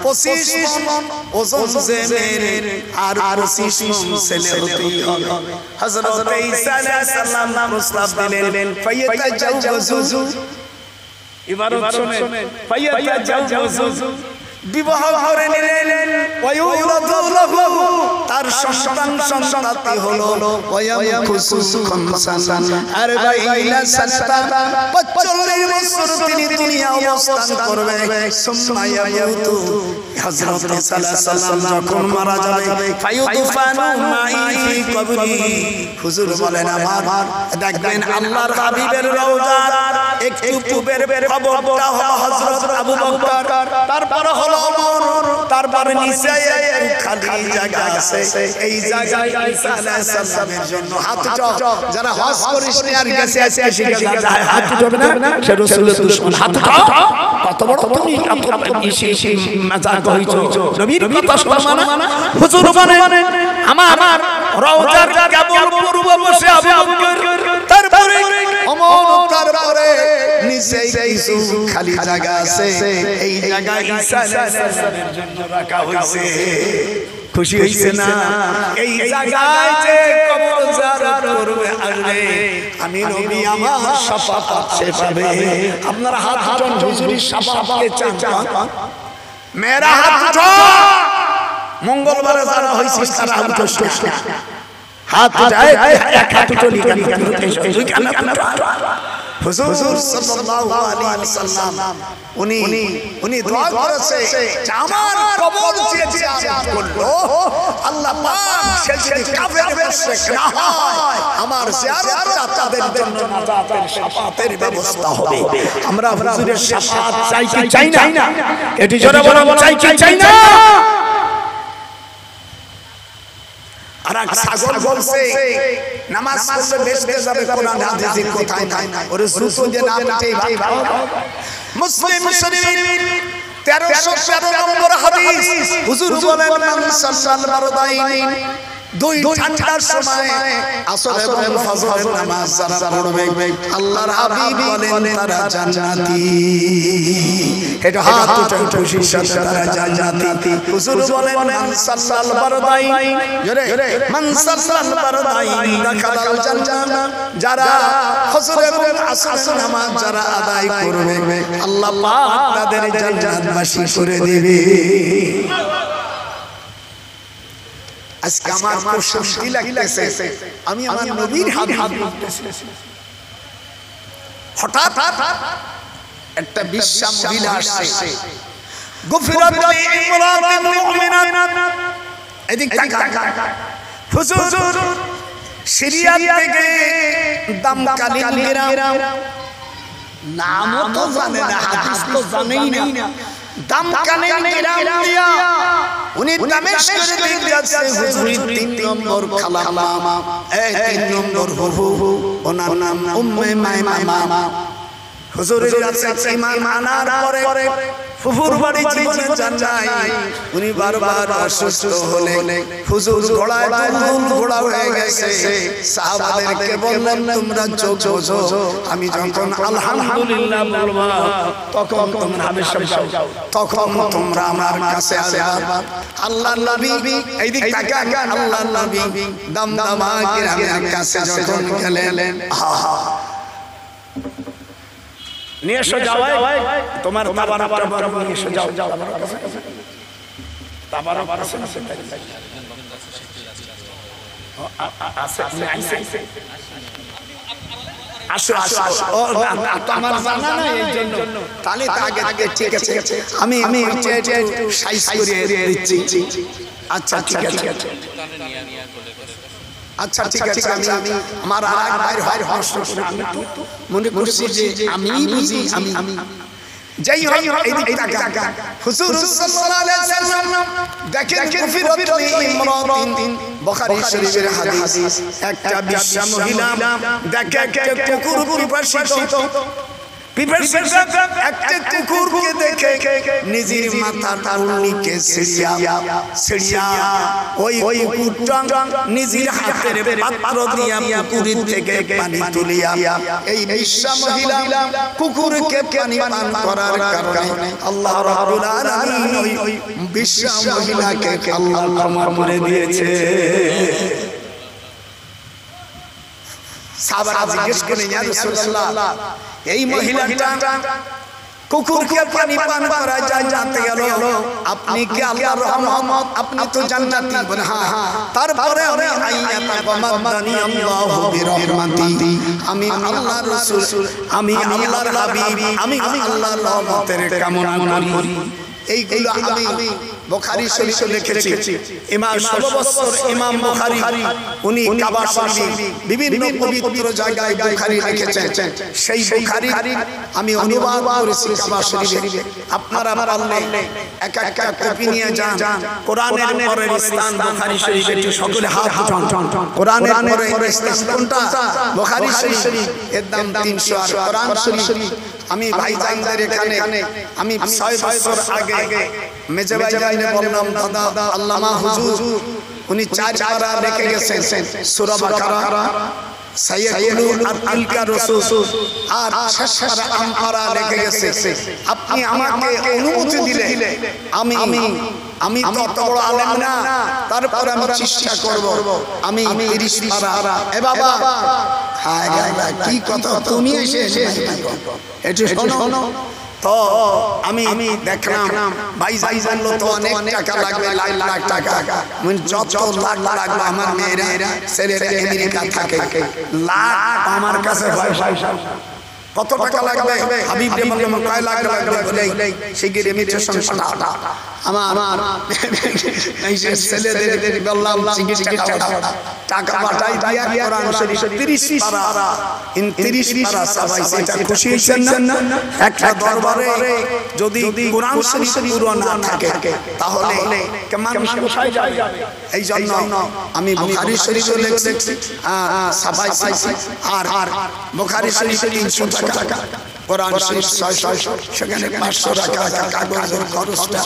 25 মন ওজন যে মেয়ের আর 25 মন ছেলে হতেই হবে হযরত ঈসা আলাইহিস সালাম প্রস্তাব দিলেন ফায়াতাজাওয়াজু ইবারত শুনেন ফায়াতাজাওয়াজু বিবাহ করে নিলেন তার সন্তানটি হলো আর 45 বছর তিনি দুনিয়া অবস্থান করবে হযরত সাল্লাল্লাহু আলাইহি ওয়াসাল্লাম যখন মারা যাবে ফায়ুদফানু মাই ফি কবরি হুজুর বলেন আমার দেখবেন আল্লাহর হাবিবের রওজার একটু পূবের খবরটা হলো হযরত আবু বকর তারপর হলো ওমর তারপর নিচে খালি জায়গা আছে এই জায়গায় ঈসা আলাইহিস সালামের জন্য হাত উঠাও যারা হজ করিস না আর গেছে আজকে শিখে যায় হাত উঠাবে না সে রাসূলের দুশমন হাত উঠাও কত বড় তুমি ইসি মাজাক হইছো নবীর কথা শোনা না হুজুর বলেন আমার রওজার কেবল পূর্ব বসে আবু বকর তারপরে ওমর তারপরে নিচে কিছু খালি জায়গা আছে এই জায়গায় ঈসা আলাইহিস সালামের জন্য রাখা হইছে খুশি হইছে না এই জায়গায় যে কবর জিয়ারত করবে আসবে আমি নবী আমার শাফাআত সে পাবে আপনারা হাত উঠান হুজুরের শাফাআতকে চান মেরা হাত উঠা মঙ্গলবারে যারা হইছে তারা হাত উঠাস হাত উঠায় এক হাত উঠলি কেন দুই কান হুজুর সাল্লাল্লাহু আলাইহি ওয়াসাল্লাম উনি দোয়া করেছে যে আমার কবর যে জিয়ারত করলো আল্লাহ পাক সে যদি কাফের মুশরিক না হয় আমার জিয়ারতটা তাদের জন্য নাজাতের শাফাআতের ব্যবস্থা হবে আমরা হুজুরের শাফাআত চাই কি চাই না এটি জোরে বলুন চাই কি চাই না আর ছাগল বলছে নামাজ পড়লে বেহেশতে যাবে কোরআন হাদিসে কোথায় নাই ওরে জুতো দিয়ে না পেটে ভাত মুসলিম শরীফ 1317 নম্বর হাদিস হুজুর বলেন মান সাল্লাল মারদাইন দুই ঠান্ডার সময় আসর এবং ফজরের নামাজ যারা পড়বে আল্লাহর হাবিব বলেন তারা জান্নাতি এটা হাত উঠে খুশির সাথে তারা জান্নাতি হুজুর বলেন মান সাল্লাল বারদাইন জোরে মান সাল্লাল বারদাইন দাখালাল জান্নাত যারা ফজর এবং আসর নামাজ যারা আদায় করবে আল্লাহ পাক তাদের জান্নাতবাসী করে দিবে আজকে আমার খুব শান্তি লাগতেছে আমি আমার নবীর হাত ধরতেছি হঠাৎ একটা বিশ্বা মহিলা আসছে গফিরাত ইমরাতুন মুমিনাত এদিক তাকা হুজুর সিরিয়া থেকে দামকালিল গ্রাম নামও তো জানে না হাদিস তো জানেই না দামকানে কিরাম দিয়া উনি দামেস্কের দিক যাচ্ছে হুজুর 3 নম্বর খালামা এই 3 নম্বর ফুফু ওনার নাম উম্মে মাইমা হুজুরের কাছে ঈমান আনার পরে ফুফুর বাড়ি জীবনে যান নাই উনি বারবার অসুস্থ হলেন হুজুর ঘোড়ায় ঘোড়া হয়ে গেছে সাহাবাদেরকে বললেন তোমরা চোখ বোঝো আমি যখন আলহামদুলিল্লাহ বলবো তখন তোমরা হামেশা যাও তখন তোমরা আমার কাছে আসবা আল্লাহর নবী এই দিক তাকান আল্লাহর নবী দমদমা গ্রামের কাছে যখন গেলেন নিয়ে এসো যাওয়াই তোমার তাবারাকটা নিয়ে এসো যাও তাবারাক আসো ও তোমার জানা না এই জন্য তাহলে আগে ঠিক আছে আমি সাইজ করে দিচ্ছি আচ্ছা ঠিক আছে আচ্ছা ঠিক আছে আমি আমার আরেক ভাই হর্ষ আমি তো মনে করছি যে আমি বুঝি আমি যাই হয় এই দিকে তাকা হুজুর সাল্লাল্লাহু আলাইহি ওয়াসাল্লাম দেখেন কুফিরত ইমরাতিন বুখারী শরীফের হাদিস একটা বিশ্বা মহিলা দেখে একটা কুকুর পিপাসিত একটা কুকুরকে দেখে নিজের মাথার নিচে ছিড়িয়া ওই কুকুরটা নিজের হাতের পাত্র দিয়া পুকুর থেকে পানি তুলিয়া এই বিশ্বা মহিলা কুকুরকে পানি পান করার কারণে আল্লাহ রাব্বুল আলামিন ওই বিশ্বা মহিলাকে আল্লাহ ক্ষমা করে দিয়েছে সাহাবারা জিজ্ঞেস করলেন ইয়া রাসূলুল্লাহ এই মহিলাটা কুকুরকে পানি পান করা জান্নাতে গেল আপনি কি আল্লাহর রহমত আপনি তো জান্নাতি বলে হ্যাঁ তারপরে আমি আইয়াতা গমাদানি আল্লাহু বিরহমাতি আমি আল্লাহর রাসূল আমি আল্লাহর হাবিব আমি আল্লাহর রহমতের কামনা করি এইগুলো আমি বুখারী শরীফে লিখেছি ইমাম সর্ববৎসর ইমাম বুখারী উনি কাবা শরীফ বিভিন্ন পবিত্র জায়গায় বুখারী লিখেছেন সেই বুখারী আমি অনুবাদ করেছি কাবা শরীফে আপনারা পারলে এক একটা কপি নিয়ে যান কোরআনের পরের স্থান বুখারী শরীফে সকলে হাত উঠান কোরআনের পরের স্থান কোনটা বুখারী শরীফ এর দাম 300 আর কোরআন শরীফ আমি ভাইজানদের এখানে আমি 6 বছর আগে মেজে ভাইজানকে বললাম দাদা আল্লামা হুজুর উনি 4 পারা লিখে গেছেন সূরা বাকারা সাইয়্যিদুল আলকা রাসূল আর শেষ পারা আমপারা লিখে গেছে আপনি আমাকে অনুমতি দিলে আমি তো অত বড় আলেম না তারপর আমি চেষ্টা করব আমি 30 পারা এ বাবা হায় গায় কি কথা তুমি এসে এটা শোনো তো আমি দেখলাম ভাই জানলো তো অনেক টাকা লাগবে লাখ টাকা মানে যত লাখ লাগবে আমার মেয়েরা ছেলেরা আমেরিকা থাকে লাখ আমার কাছে কত টাকা লাগবে হাবিব রে বললাম কয় লাখ লাগবে বলেই শিগগির ইমিগ্রেশন পাঠা আমার এই যে ছেলেদের বললাম শিগগির টাকা পাঠাই দিয়া কোরআন শরীফ 30 পারা 30 পারা সবাই সেটা খুশি হইছেন না একটা দরবারে যদি কোরআন শরীফ পুরো না থাকে তাহলে কেমন মানুষ হয়ে যাবে এই জন্য আমি বুখারী শরীফে লিখছি সবাই আর বুখারী শরীফ 300 টাকা কোরআন শরীফ 600 সেখানে 500 টাকা কাগজের খরচটা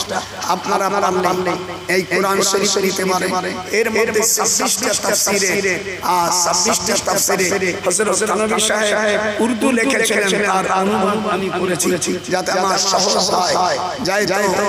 আপনারা পারলে এই কোরআন শরীফ নিতে পারে এর মধ্যে 26টা তাফসীরে 26টা তাফসীরে হযরত নবী সাহেব উর্দু লিখেছিলেন আর আমি পড়েছি যাতে আমার সহজ হয় যাই তো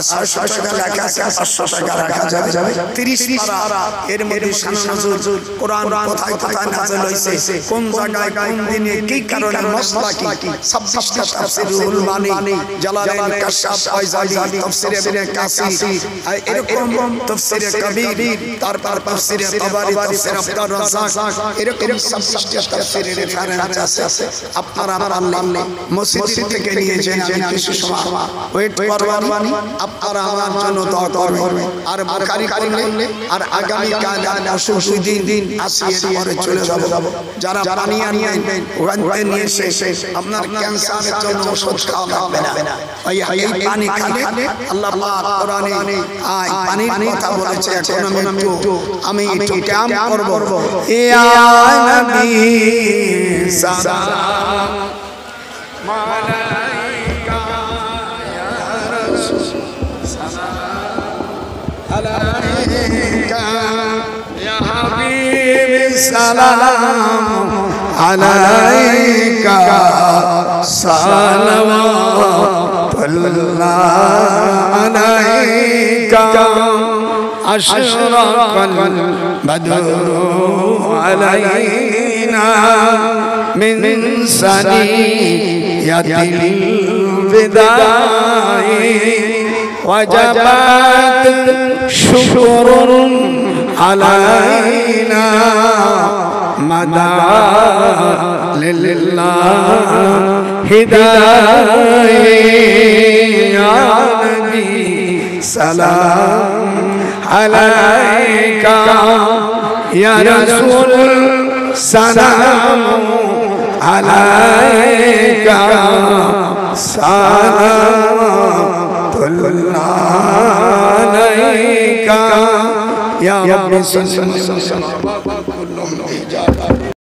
600 টাকা লেখা আছে 500 টাকা রাখা যাবে 30 পারা এর মধ্যে শান নজুল কোরআন কোথায় কোথায় নাযিল হইছে কোন জায়গায় কোন দিনে কি কারণে মাসলা কি 26টা তাফসীরুল মানি জালালাইন কাশাফ ফায়জালি তাফসীরে ইবনে কাসির এরকম তাফসীরে কবির, তারপর তাফসীরে তাবারি, তাফসীর আব্দুর রাজ্জাক, এরকম 26টা তাফসীরের রেফারেন্স আছে। আপনারা পারলে মসজিদ থেকে নিয়েছেন, আমি কিছু সময় ওয়েট করবানি, আপনারা আমার জন্য দোয়া করবেন। আর বুখারী করলে আর আগামী কাল অসুখ দিন আসিয়ে পরে চলে যাব। যারা পানি আনবেন ওখান থেকে নিয়ে এসে আপনার ক্যান্সারের জন্য ওষুধ খাওয়া লাগবে না। এই পানি খালে আল্লাহ পাক কোরআনে পানির কথা বলেছে। এখন আমি একটু ক্যাম করব। ইয়া নবী সালাম আলাইকা ইয়া রাসূল সালাম আলাইকা ইয়া হাবিবি সালাম আলাইকা সালাওয়াতুল্লাহ আলাইকা আশরাকাল বদরু আলাইনা মিন সানিয়াতিল বিদাই ওয়াজাবাত শুকরুন আলাইনা মাদা লিল্লাহ হিদায়াত ইয়া নবী সালাম আলাইকা ইয়া রাসূল সালাম আলাইকা সালাতুল্লাহ আলাইকা ইয়া রাব্বি সাল্লাল্লাহু আলাইহি ওয়া সাল্লাম।